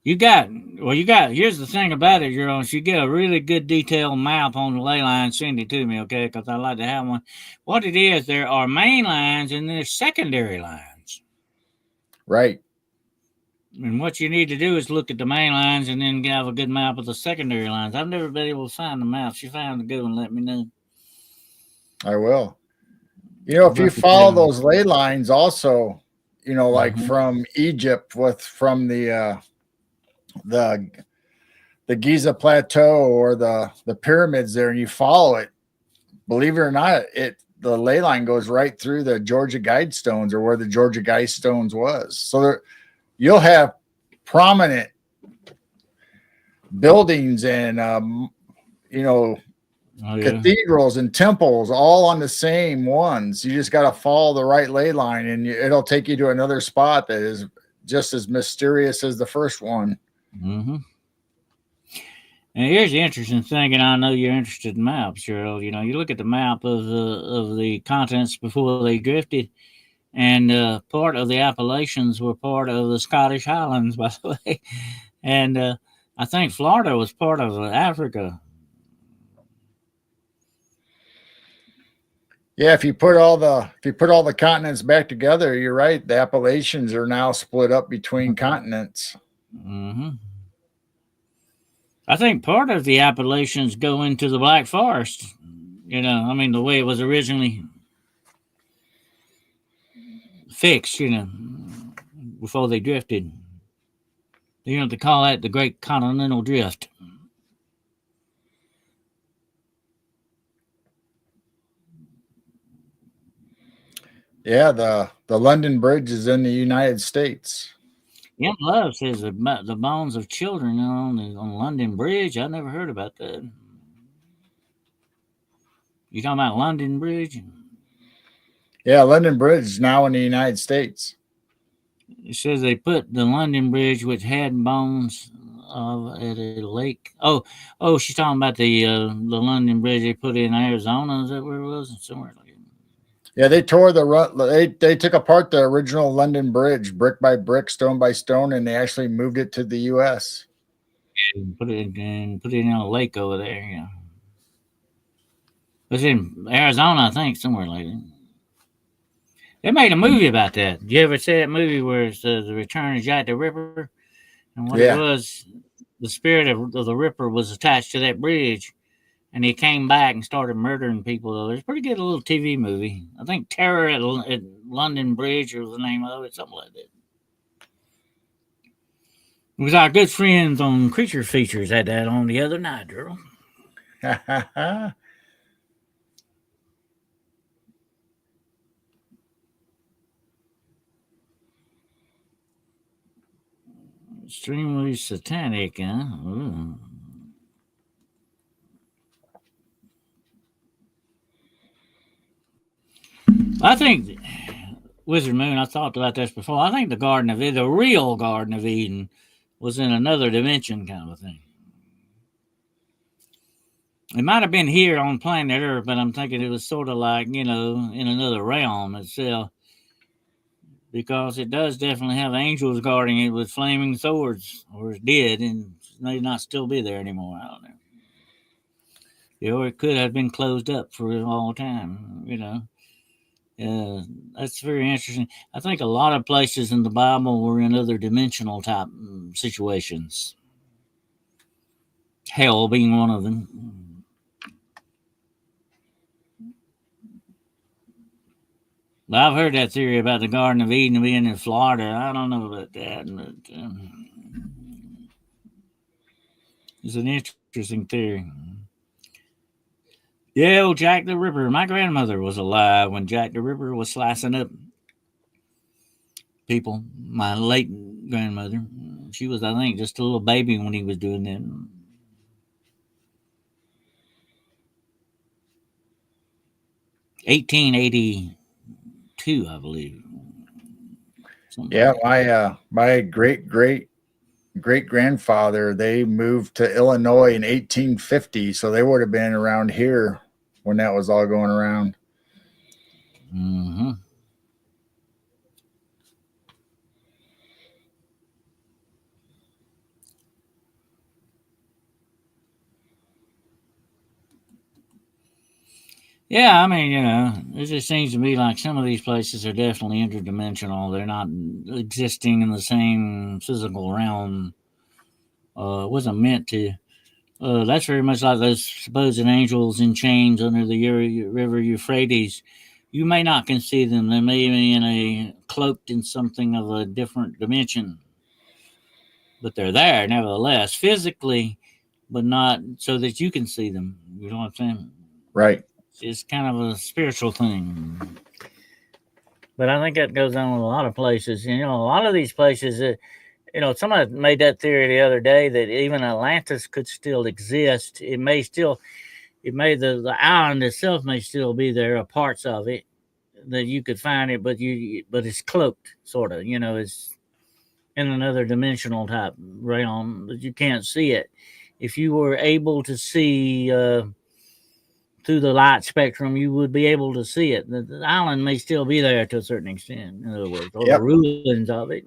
Here's the thing about it, Jerome. You get a really good detailed map on the ley line, send it to me, okay? Because I like to have one. What it is, there are main lines and there's secondary lines. Right. And what you need to do is look at the main lines and then have a good map of the secondary lines. I've never been able to find the maps. You found a good one, let me know. I will. You know, if you follow those ley lines, also, you know, like from Egypt from the Giza Plateau or the pyramids there, and you follow it, believe it or not, the ley line goes right through the Georgia Guidestones or where the Georgia Guidestones was. So you'll have prominent buildings and cathedrals and temples all on the same ones. You just got to follow the right ley line, and it'll take you to another spot that is just as mysterious as the first one. Mm-hmm. And here's the interesting thing, and I know you're interested in maps, Cheryl. You know, you look at the map of the continents before they drifted, and part of the Appalachians were part of the Scottish Highlands, by the way. And I think Florida was part of Africa. Yeah, if you put all the continents back together, you're right. The Appalachians are now split up between continents. Mm-hmm. I think part of the Appalachians go into the Black Forest. You know, I mean, the way it was originally fixed, you know, before they drifted. You know, they call that the Great Continental Drift. Yeah, the London Bridge is in the United States. Young Love says the bones of children on London Bridge. I never heard about that. You talking about London Bridge? Yeah, London Bridge is now in the United States. It says they put the London Bridge, which had bones at a lake. Oh, she's talking about the London Bridge they put in Arizona. Is that where it was? Somewhere like that. Yeah, they they took apart the original London Bridge brick by brick, stone by stone, and they actually moved it to the U.S. And put it in a lake over there. Yeah, it was in Arizona, I think, somewhere like that. They made a movie about that. Did you ever see that movie where it's the Return of Jack the Ripper? And what it was, the spirit of the Ripper was attached to that bridge, and he came back and started murdering people. It's a pretty good little TV movie. I think Terror at London Bridge was the name of it, something like that. It was our good friends on Creature Features had that on the other night, girl. Extremely satanic, huh? Ooh. I think Wizard Moon. I talked about this before. I think the Garden of Eden, the real Garden of Eden, was in another dimension, kind of a thing. It might have been here on planet Earth, but I'm thinking it was sort of like, you know, in another realm itself, because it does definitely have angels guarding it with flaming swords, or it did, and may not still be there anymore. I don't know. Yeah, or it could have been closed up for all time, you know. That's very interesting. I think a lot of places in the Bible were in other dimensional type situations. Hell being one of them. I've heard that theory about the Garden of Eden being in Florida. I don't know about that, but it's an interesting theory. Yeah, old Jack the Ripper. My grandmother was alive when Jack the Ripper was slicing up people. My late grandmother. She was, I think, just a little baby when he was doing that. 1882, I believe. Something Yeah, like that. my great grandfather, they moved to Illinois in 1850, so they would have been around here when that was all going around. Mm-hmm. Yeah, I mean, it just seems to me like some of these places are definitely interdimensional. They're not existing in the same physical realm. It wasn't meant to. That's very much like those supposed angels in chains under the river Euphrates. You may not can see them. They may be cloaked in something of a different dimension, but they're there nevertheless, physically, but not so that you can see them. You know what I'm saying? Right. It's kind of a spiritual thing. But I think that goes on with a lot of places. A lot of these places, somebody made that theory the other day that even Atlantis could still exist. The island itself may still be there, or parts of it that you could find it, but it's cloaked, sort of. It's in another dimensional type realm that you can't see it. If you were able to see through the light spectrum, you would be able to see it. The island may still be there to a certain extent, in other words, or the Yep. ruins of it.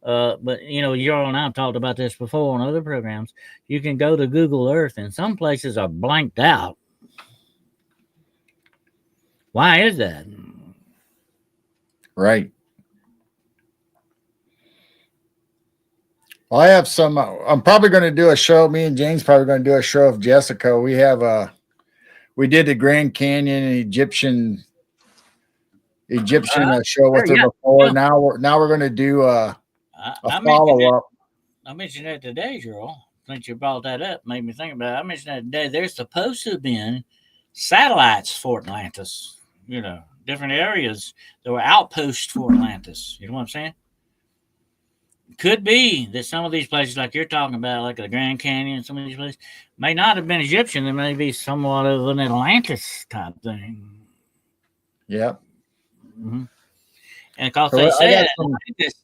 But Earl and I've talked about this before on other programs. You can go to Google Earth, and some places are blanked out. Why is that? Right. Well, I have some. I'm probably going to do a show. Me and James probably going to do a show of Jessica. We did the Grand Canyon Egyptian show with her Yeah, before. yeah. Now we're going to do a I mentioned follow it. up. I mentioned that today, Earl. Since you brought that up, made me think about it. I mentioned that today. There's supposed to have been satellites for Atlantis. Different areas. There were outposts for Atlantis. You know what I'm saying? Could be that some of these places, like you're talking about, like the Grand Canyon, some of these places, may not have been Egyptian. They may be somewhat of an Atlantis type thing. Yep. Mm-hmm. And because So they I said got some. Atlantis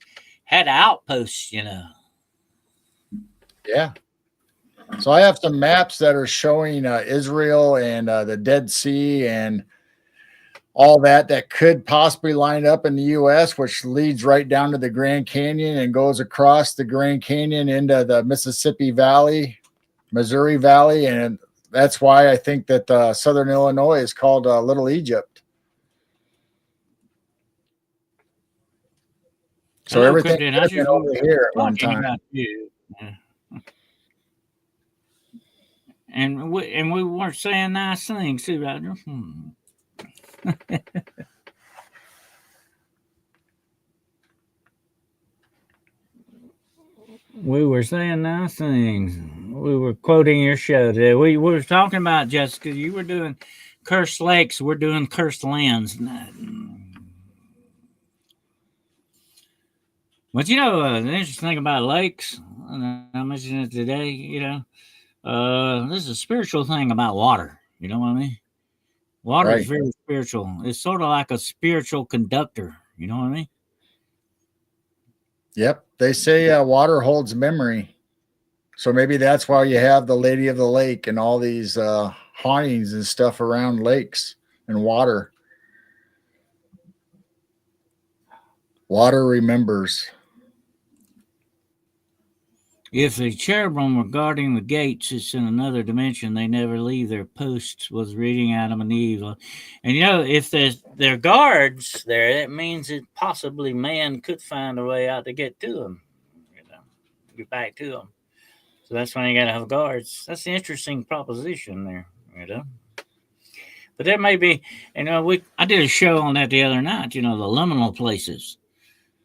had outposts, Yeah. So I have some maps that are showing Israel and the Dead Sea and all that could possibly line up in the U.S., which leads right down to the Grand Canyon and goes across the Grand Canyon into the Mississippi Valley, Missouri Valley, and that's why I think that Southern Illinois is called Little Egypt. So Hello, everything Cryptid could have been Hunters. We over were here at one talking time. about you. Yeah. And we weren't saying nice things too, Roger. We were saying nice things. We were quoting your show today. We were talking about, Jessica. You were doing cursed lakes. We're doing cursed lands. But the interesting thing about lakes, and I mentioned it today. This is a spiritual thing about water. You know what I mean? Water is Right. very spiritual. It's sort of like a spiritual conductor. You know what I mean? Yep. They say water holds memory. So maybe that's why you have the Lady of the Lake and all these hauntings and stuff around lakes and water. Water remembers. If the cherubim were guarding the gates, it's in another dimension. They never leave their posts. Was reading Adam and Eve, and if they're guards there, that means that possibly man could find a way out to get to them. Get back to them. So that's why you got to have guards. That's an interesting proposition there. But there may be, I did a show on that the other night. The liminal places.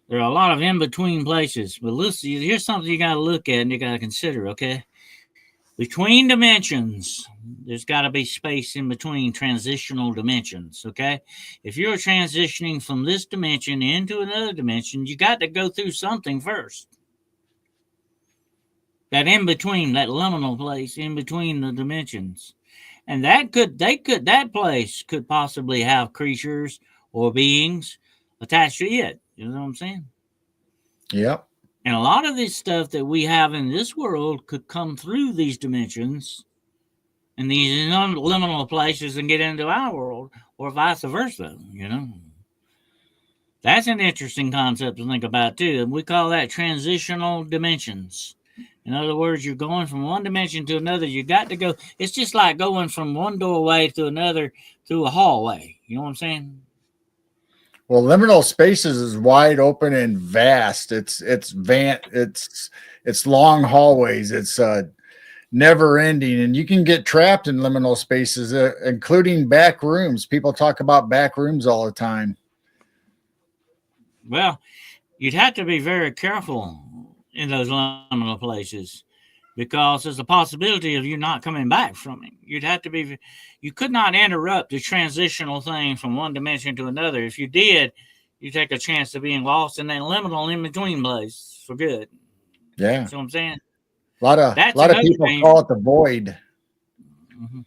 There are a lot of in between places. But listen, here's something you got to look at and you got to consider. Okay, between dimensions, there's got to be space in between transitional dimensions. Okay, if you're transitioning from this dimension into another dimension, you got to go through something first. That in between, that liminal place in between the dimensions. And that place could possibly have creatures or beings attached to it. You know what I'm saying? Yep. And a lot of this stuff that we have in this world could come through these dimensions and these liminal places and get into our world, or vice versa. That's an interesting concept to think about too. And we call that transitional dimensions. In other words, you're going from one dimension to another. You got to go. It's just like going from one doorway to another through a hallway. You know what I'm saying? Well, liminal spaces is wide open and vast. It's long hallways. It's never ending, and you can get trapped in liminal spaces, including back rooms. People talk about back rooms all the time. Well, you'd have to be very careful in those liminal places because there's a possibility of you not coming back from it. You could not interrupt the transitional thing from one dimension to another. If you did, you take a chance of being lost in that liminal in between place for good. Yeah. See what I'm saying? A lot of people call it the void. Mm-hmm.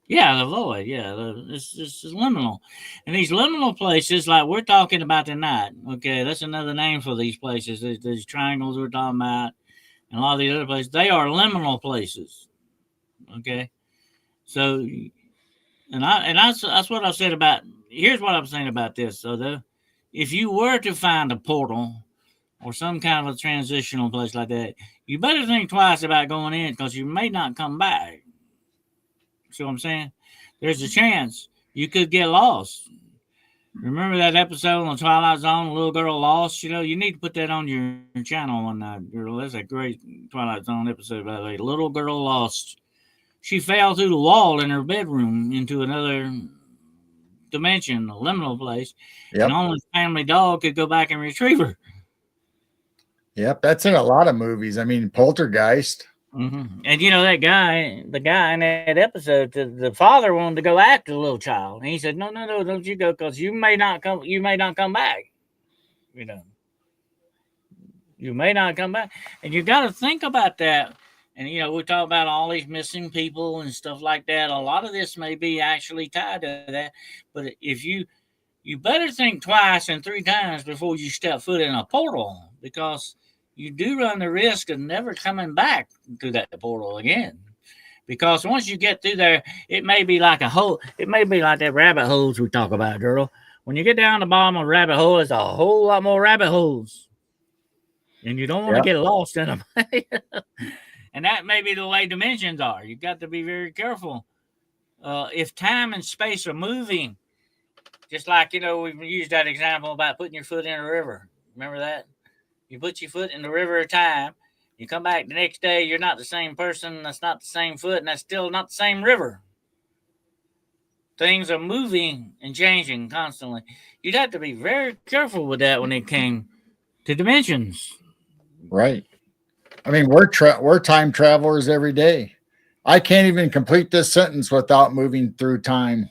Yeah, the void. Yeah, this is liminal. And these liminal places, like we're talking about tonight, okay, that's another name for these places. These triangles we're talking about, and a lot of these other places, they are liminal places. Okay, so, that's what I said about. Here's what I'm saying about this. So, if you were to find a portal or some kind of a transitional place like that, you better think twice about going in because you may not come back. See what I'm saying? There's a chance you could get lost. Remember that episode on the Twilight Zone, a little girl lost? You need to put that on your channel one night, girl. That's a great Twilight Zone episode, by the way. Little girl lost. She fell through the wall in her bedroom into another dimension, a liminal place, and only the family dog could go back and retrieve her. Yep, that's in a lot of movies. I mean, Poltergeist. Mm-hmm. And the guy in that episode, the father wanted to go after the little child, and he said, "No, don't you go, because you may not come back. You may not come back, and you got to think about that." And we talk about all these missing people and stuff like that. A lot of this may be actually tied to that, but if you better think twice and three times before you step foot in a portal, because you do run the risk of never coming back through that portal again. Because once you get through there, it may be like a hole. It may be like that rabbit holes we talk about, girl. When you get down the bottom of a rabbit hole, there's a whole lot more rabbit holes. And you don't want to get lost in them. And that may be the way dimensions are. You've got to be very careful. If time and space are moving, just like, we've used that example about putting your foot in a river. Remember that? You put your foot in the river of time. You come back the next day, you're not the same person. That's not the same foot, and that's still not the same river. Things are moving and changing constantly. You'd have to be very careful with that when it came to dimensions. Right. I mean, we're time travelers every day. I can't even complete this sentence without moving through time.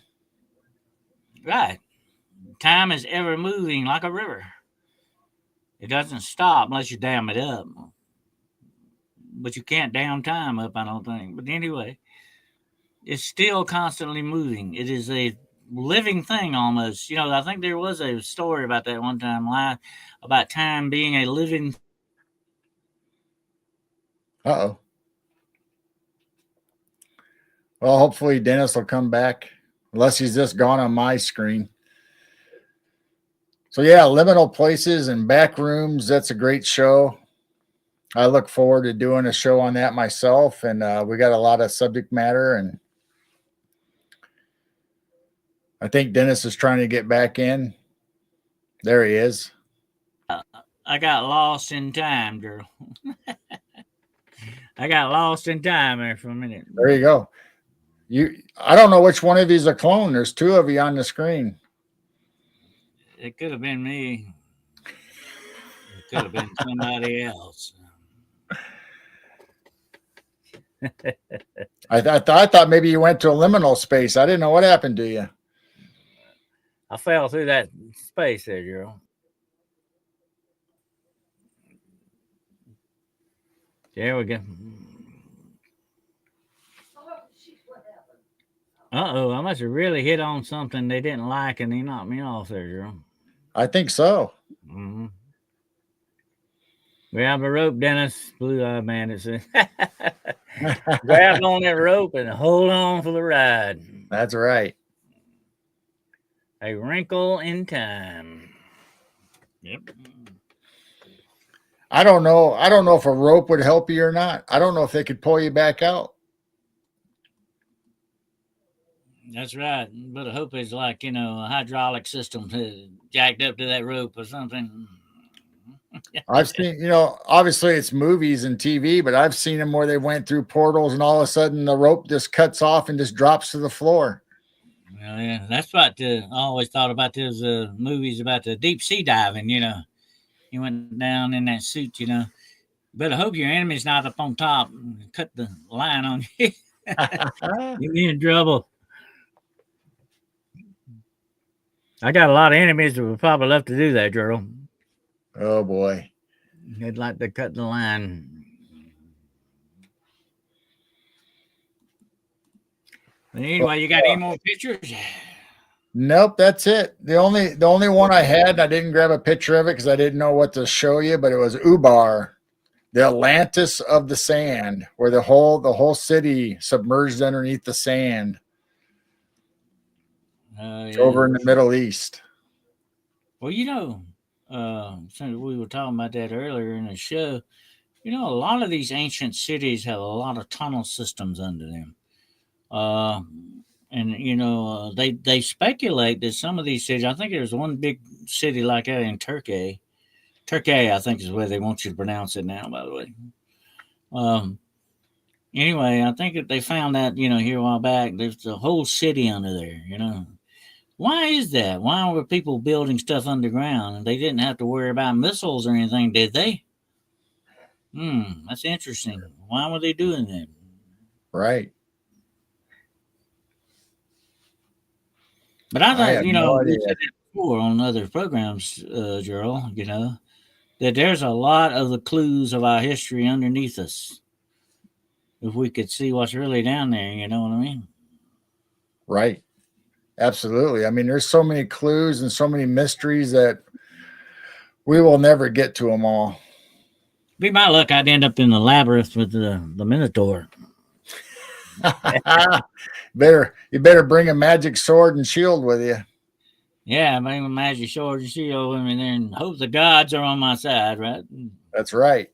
Right. Time is ever moving like a river. It doesn't stop unless you dam it up. But you can't dam time up, I don't think. But anyway, it's still constantly moving. It is a living thing almost. I think there was a story about that one time, about time being a living. Uh-oh. Well, hopefully Dennis will come back, unless he's just gone on my screen. So yeah, liminal places and back rooms. That's a great show. I look forward to doing a show on that myself, and we got a lot of subject matter, and I think Dennis is trying to get back in. There he is. I got lost in time, girl. I got lost in time there for a minute. There you go. I don't know which one of you is a clone. There's two of you on the screen. It could have been me. It could have been somebody else. I thought maybe you went to a liminal space. I didn't know what happened to you. I fell through that space there, Gerald. There we go. Uh-oh, I must have really hit on something they didn't like and they knocked me off there, Gerald. I think so. Mm-hmm. Grab a rope, Dennis. Blue-eyed bandit said. Grab on that rope and hold on for the ride. That's right. A wrinkle in time. Yep. I don't know. I don't know if a rope would help you or not. I don't know if they could pull you back out. That's right. But I hope it's like, a hydraulic system jacked up to that rope or something. I've seen, obviously it's movies and TV, but I've seen them where they went through portals and all of a sudden the rope just cuts off and just drops to the floor. Well, yeah, that's what I always thought about those movies about the deep sea diving, You went down in that suit, But I hope your enemy's not up on top and cut the line on you. You'll be in trouble. I got a lot of enemies that would probably love to do that, Gerald. Oh, boy. They'd like to cut the line. But anyway, you got any more pictures? Nope, that's it. The only one I had, I didn't grab a picture of it because I didn't know what to show you, but it was Ubar, the Atlantis of the sand, where the whole city submerged underneath the sand. It's over in the Middle East. Well, since we were talking about that earlier in the show, a lot of these ancient cities have a lot of tunnel systems under them. And they speculate that some of these cities, I think there's one big city like that in Turkey. Turkey, I think, is the way they want you to pronounce it now, by the way. Anyway, I think that they found that, here a while back, there's a whole city under there, Why is that? Why were people building stuff underground and they didn't have to worry about missiles or anything, did they? That's interesting. Why were they doing that? Right. But I thought, we said it before on other programs, Gerald, that there's a lot of the clues of our history underneath us. If we could see what's really down there, you know what I mean? Right. Absolutely. I mean, there's so many clues and so many mysteries that we will never get to them all. Be my luck, I'd end up in the labyrinth with the Minotaur. You better bring a magic sword and shield with you. Yeah, bring a magic sword and shield with me there and hope the gods are on my side, right? That's right.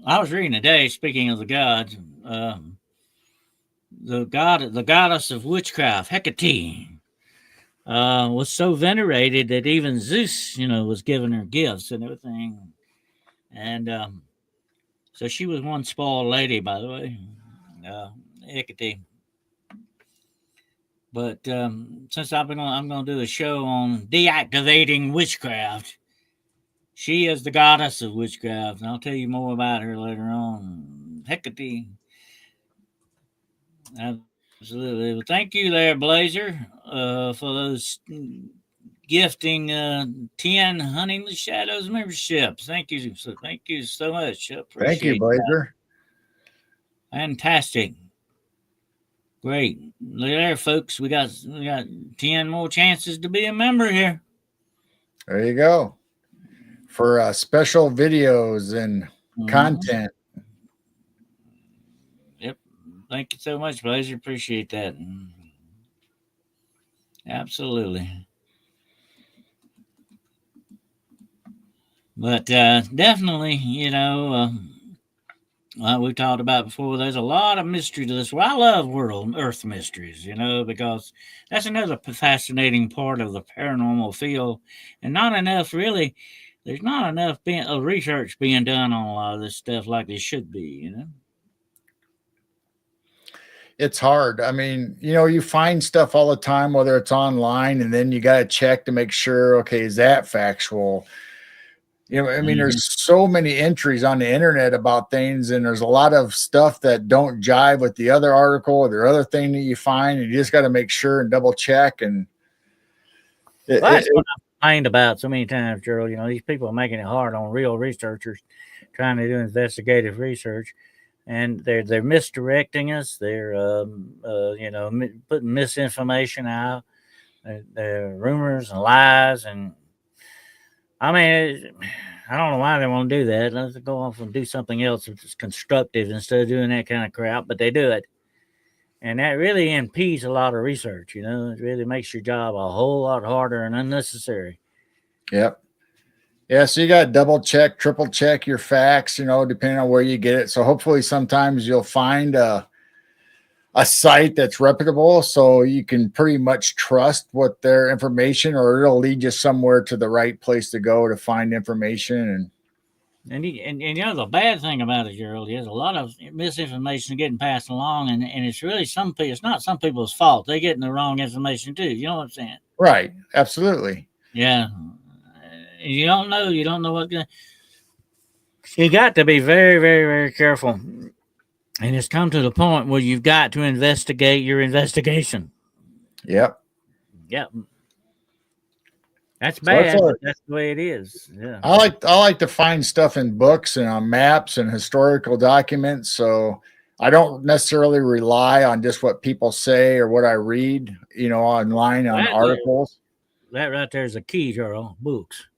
I was reading today, speaking of the gods, the goddess of witchcraft, Hecate, was so venerated that even Zeus, was giving her gifts and everything. And so she was one spoiled lady, by the way, Hecate. But since I'm going to do a show on deactivating witchcraft, she is the goddess of witchcraft, and I'll tell you more about her later on. Hecate. Absolutely. Well, thank you there, Blazer, for those gifting 10 Hunting the Shadows memberships. Thank you so much. Thank you, Blazer. That. Fantastic. Great. Look there, folks. We got 10 more chances to be a member here. There you go. For special videos and content. Yep. Thank you so much, Blazer. Appreciate that. Absolutely. But definitely, like we talked about before, there's a lot of mystery to this. Well, I love Earth mysteries, because that's another fascinating part of the paranormal field. And there's not enough research being done on a lot of this stuff like there should be, it's hard. I mean, you find stuff all the time, whether it's online, and then you got to check to make sure, okay, is that factual? I mean, Mhm. there's so many entries on the internet about things, and there's a lot of stuff that don't jive with the other article or the other thing that you find. And you just got to make sure and double check. And it, Well, it, that's what I've complained about so many times, Gerald. These people are making it hard on real researchers trying to do investigative research, and they're misdirecting us. They're putting misinformation out, rumors and lies, and I mean, I don't know why they want to do that. Let's go off and do something else that's constructive instead of doing that kind of crap. But they do it, and that really impedes a lot of research. It really makes your job a whole lot harder and unnecessary. yep. Yeah, so you got to double check, triple check your facts, depending on where you get it. So hopefully sometimes you'll find a site that's reputable so you can pretty much trust what their information, or it'll lead you somewhere to the right place to go to find information. And the bad thing about it, Gerald, is a lot of misinformation getting passed along, and it's really it's not some people's fault. They're getting the wrong information too. You know what I'm saying? Right. Absolutely. Yeah. You don't know. You don't know you got to be very, very, very careful. And it's come to the point where you've got to investigate your investigation. Yep. Yep. That's So that's bad, what but that's the way it is. Yeah. I like to find stuff in books and on maps and historical documents. So I don't necessarily rely on just what people say or what I read, online on articles. That right there is a key, Charles. Books.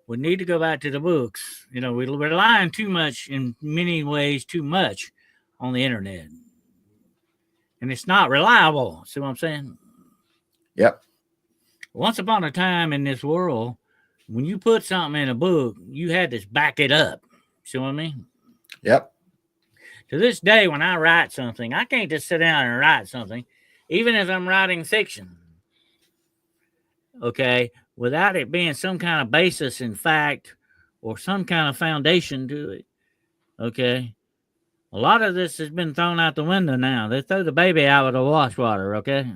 We need to go back to the books. We're relying too much, in many ways, too much on the internet. And it's not reliable. See what I'm saying? Yep. Once upon a time in this world, when you put something in a book, you had to back it up. See what I mean? Yep. To this day, when I write something, I can't just sit down and write something, even if I'm writing fiction. Okay, without it being some kind of basis in fact or some kind of foundation to it. Okay, a lot of this has been thrown out the window now. They throw the baby out with the wash water. Okay,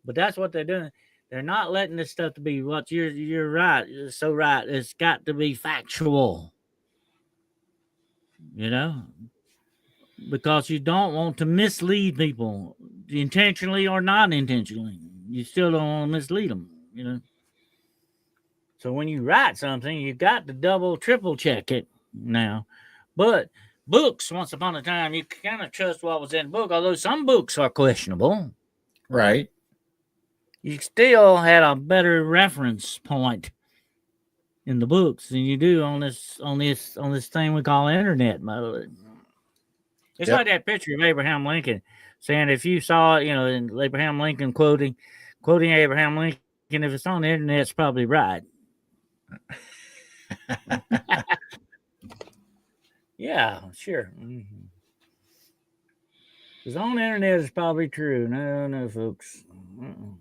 but that's what they're doing. They're not letting this stuff to be what you're right. You're so right. It's got to be factual. You know, because you don't want to mislead people intentionally or not intentionally. You still don't want to mislead them. So when you write something, you got to double, triple check it now. But books, once upon a time, you kind of trust what was in the book, although some books are questionable. Right. You still had a better reference point in the books than you do on this thing we call internet. It's Yep. like that picture of Abraham Lincoln saying if you saw it, in Abraham Lincoln quoting Abraham Lincoln, if it's on the internet, it's probably right. Yeah, sure. Mm-hmm. Because on the internet is probably true. No, folks. Mm-mm.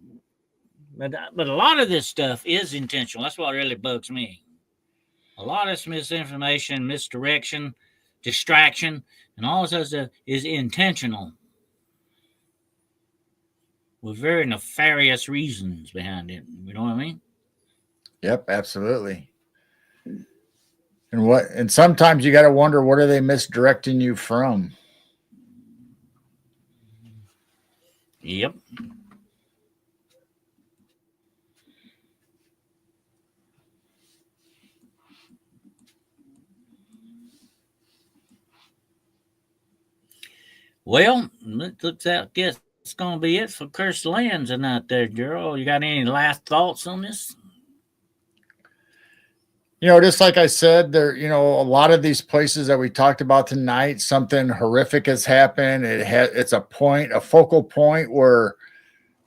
But a lot of this stuff is intentional. That's what really bugs me. A lot of this misinformation, misdirection, distraction, and all this other stuff is intentional with very nefarious reasons behind it. You know what I mean? Yep. Absolutely. And sometimes you got to wonder, what are they misdirecting you from? Yep. Well, it looks out. Guess it's going to be it for Cursed Lands and out there, Gerald. You got any last thoughts on this? Just like I said, a lot of these places that we talked about tonight, something horrific has happened. It's a focal point where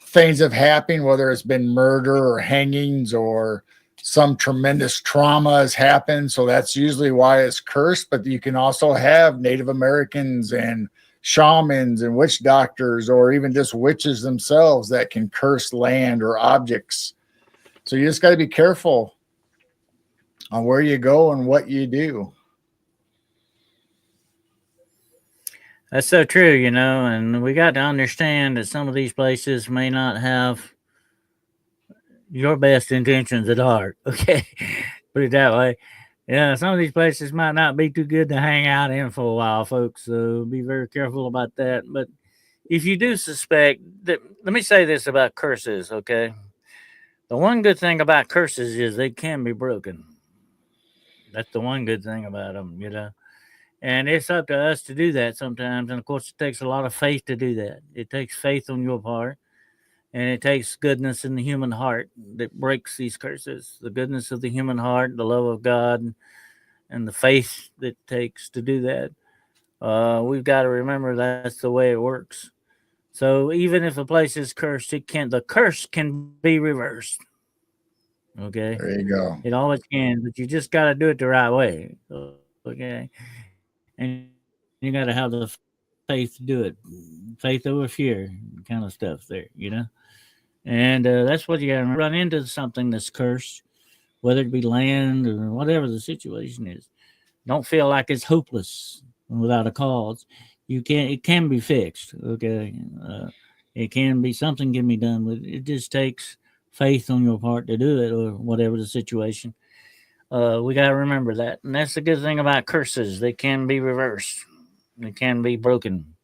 things have happened, whether it's been murder or hangings or some tremendous trauma has happened. So that's usually why it's cursed. But you can also have Native Americans and shamans and witch doctors, or even just witches themselves, that can curse land or objects. So you just got to be careful on where you go and what you do. That's so true, and we got to understand that some of these places may not have your best intentions at heart. Okay, put it that way. Yeah, some of these places might not be too good to hang out in for a while, folks. So be very careful about that. But if you do suspect that, let me say this about curses, okay? The one good thing about curses is they can be broken. That's the one good thing about them. And it's up to us to do that sometimes. And of course, it takes a lot of faith to do that. It takes faith on your part, and it takes goodness in the human heart that breaks these curses. The goodness of the human heart, the love of God, and the faith that it takes to do that. We've got to remember that's the way it works. So even if a place is cursed, the curse can be reversed. Okay, There you go. it always can, but you just got to do it the right way. Okay, and you got to have the faith to do it. Faith over fear, kind of stuff there. And that's what you got to remember. Run into something that's cursed, whether it be land or whatever the situation is. Don't feel like it's hopeless without a cause. It can be fixed. Okay, it can be something can be done with. It just takes faith on your part to do it, or whatever the situation. We got to remember that, and that's the good thing about curses. They can be reversed. They can be broken,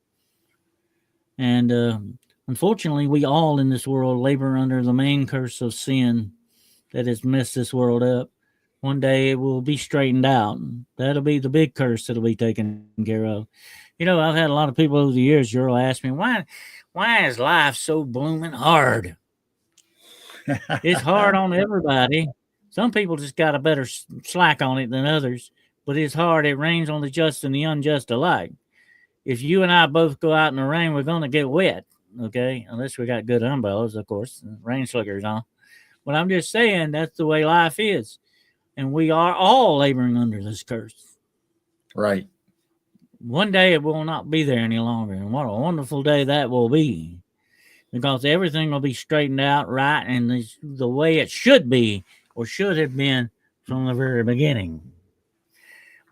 and unfortunately, we all in this world labor under the main curse of sin that has messed this world up. One day it will be straightened out. That'll be the big curse that'll be taken care of. I've had a lot of people over the years, Earl, ask me, why is life so blooming hard? It's hard on everybody. Some people just got a better slack on it than others, but it's hard. It rains on the just and the unjust alike. If you and I both go out in the rain, we're going to get wet, okay? Unless we got good umbrellas, of course, rain slickers on. But I'm just saying that's the way life is. And we are all laboring under this curse. Right. One day it will not be there any longer. And what a wonderful day that will be. Because everything will be straightened out right and the way it should be or should have been from the very beginning.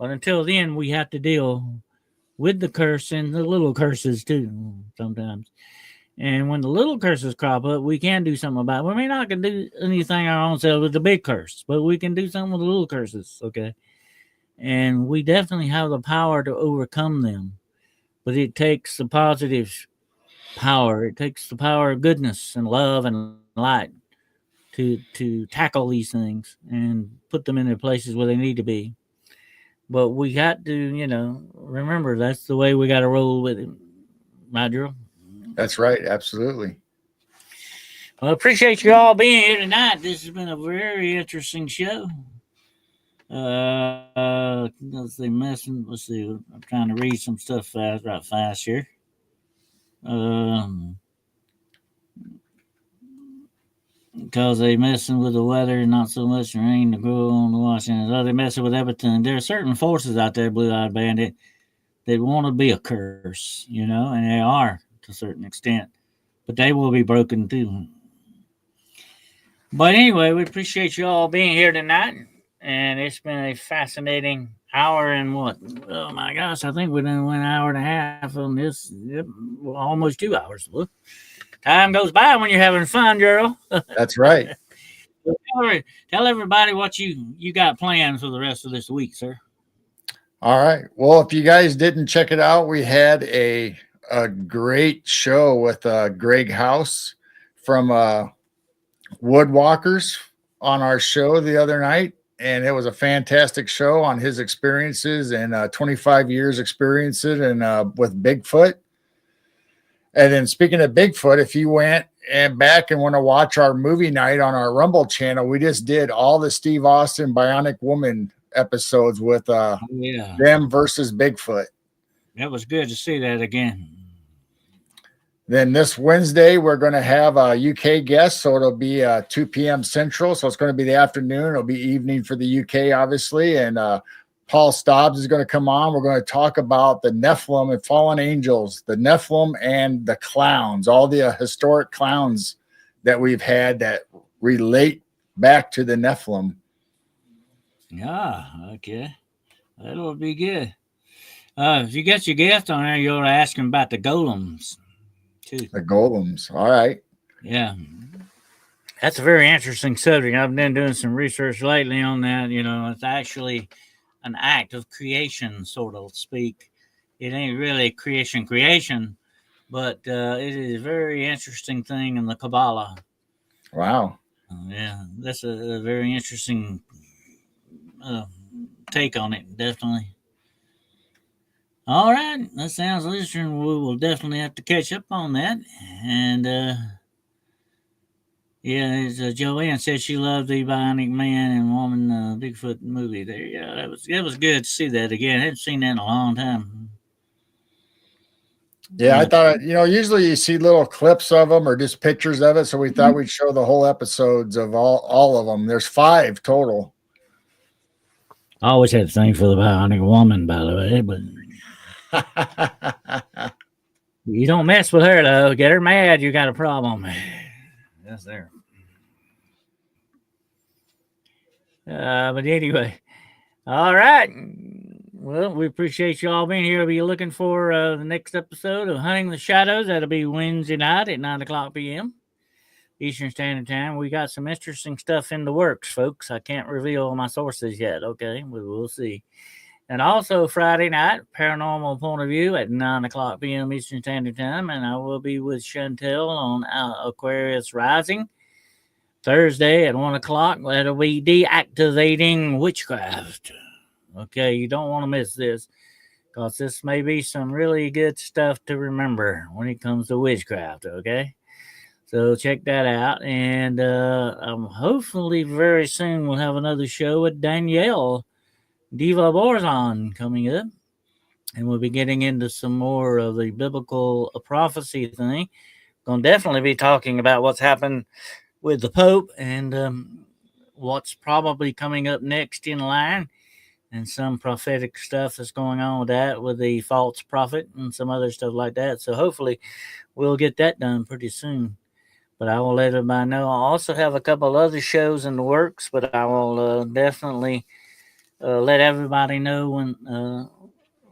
But until then, we have to deal with the curse and the little curses too, sometimes. And when the little curses crop up, we can do something about it. We may not can do anything our own self with the big curse, but we can do something with the little curses, okay? And we definitely have the power to overcome them. But it takes the positive power. It takes the power of goodness and love and light to tackle these things and put them in their places where they need to be. But we got to, remember that's the way we got to roll with it, right, Drew? That's right. Absolutely. Well, I appreciate you all being here tonight. This has been a very interesting show. Let's see, let's see. I'm trying to read some stuff fast here. Because they messing with the weather, not so much rain to grow on the washing. Oh, they messing with everything. There are certain forces out there, Blue Eyed Bandit, that want to be a curse, and they are to a certain extent. But they will be broken too. But anyway, we appreciate you all being here tonight. And it's been a fascinating hour and what? Oh my gosh, I think we done went an hour and a half on this. Yep, well, almost 2 hours. Look, time goes by when you're having fun, girl. That's right. Tell everybody what you got planned for the rest of this week, sir. All right. Well, if you guys didn't check it out, we had a great show with Greg House from Woodwalkers on our show the other night. And it was a fantastic show on his experiences and 25 years experience and with Bigfoot. And then speaking of Bigfoot, if you went and back and want to watch our movie night on our Rumble channel, we just did all the Steve Austin Bionic Woman episodes with them versus Bigfoot. That was good to see that again. Then this Wednesday, we're going to have a UK guest, so it'll be 2 p.m. Central. So it's going to be the afternoon. It'll be evening for the UK, obviously. And Paul Stobbs is going to come on. We're going to talk about the Nephilim and fallen angels, the Nephilim and the clowns, all the historic clowns that we've had that relate back to the Nephilim. Yeah, okay. That'll be good. If you get your guest on there, you ought to ask him about the golems too. The golems. All right. Yeah. That's a very interesting subject. I've been doing some research lately on that. You know, it's actually an act of creation, sort of speak. It ain't really creation, but it is a very interesting thing in the Kabbalah. Wow. Yeah, that's a very interesting uh, take on it, definitely. All right, that sounds interesting. We will definitely have to catch up on that. And yeah, as Joanne said, she loved the Bionic Man and Woman Bigfoot movie. There, yeah, that was good to see that again. I hadn't seen that in a long time. Yeah, I thought, usually you see little clips of them or just pictures of it. So we thought we'd show the whole episodes of all of them. There's 5 total. I always had a thing for the Bionic Woman, by the way, but you don't mess with her though. Get her mad, you got a problem. That's there. But anyway, all right. Well, we appreciate you all being here. We'll be looking for the next episode of Hunting the Shadows. That'll be Wednesday night at 9 o'clock p.m. Eastern Standard Time. We got some interesting stuff in the works, folks. I can't reveal my sources yet. Okay, we'll see. And also Friday night, Paranormal Point of View at 9 o'clock p.m. Eastern Standard Time. And I will be with Chantel on Aquarius Rising. Thursday at 1 o'clock, that'll be deactivating Witchcraft. Okay, you don't want to miss this, because this may be some really good stuff to remember when it comes to witchcraft, okay? So check that out. And hopefully very soon we'll have another show with Danielle Diva Borzon coming up. And we'll be getting into some more of the biblical prophecy thing. Going to definitely be talking about what's happened with the Pope and what's probably coming up next in line, and some prophetic stuff that's going on with that, with the false prophet and some other stuff like that. So hopefully we'll get that done pretty soon. But I will let everybody know. I also have a couple other shows in the works, but I will definitely let everybody know when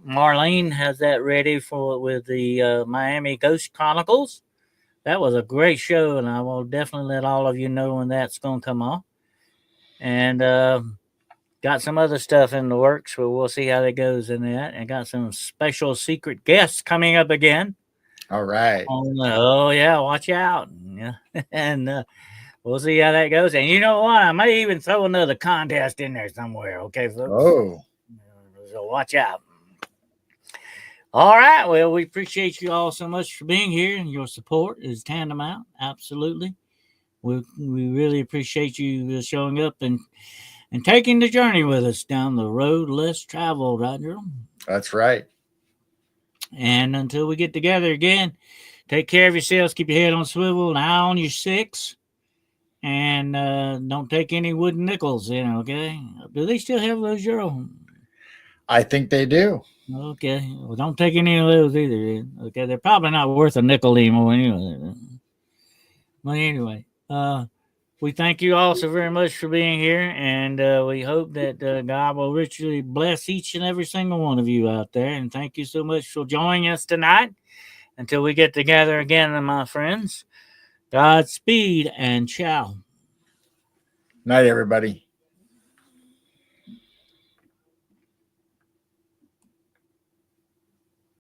Marlene has that ready for with the Miami Ghost Chronicles. That was a great show, and I will definitely let all of you know when that's going to come off. And got some other stuff in the works, but we'll see how that goes in that. And got some special secret guests coming up again. All right. Oh, yeah, watch out. Yeah. And we'll see how that goes. And you know what? I may even throw another contest in there somewhere. Okay, folks? Oh. So watch out. All right. Well, we appreciate you all so much for being here, and your support is tantamount. Absolutely. We really appreciate you showing up and taking the journey with us down the road less traveled, right, Gerald? That's right. And until we get together again, take care of yourselves. Keep your head on swivel, an eye on your 6, and don't take any wooden nickels in, okay? Do they still have those, Gerald? I think they do. Okay. Well, don't take any of those either. Okay. They're probably not worth a nickel anymore anyway. But anyway, we thank you all so very much for being here. And we hope that God will richly bless each and every single one of you out there. And thank you so much for joining us tonight. Until we get together again, my friends, Godspeed and ciao. Night, everybody.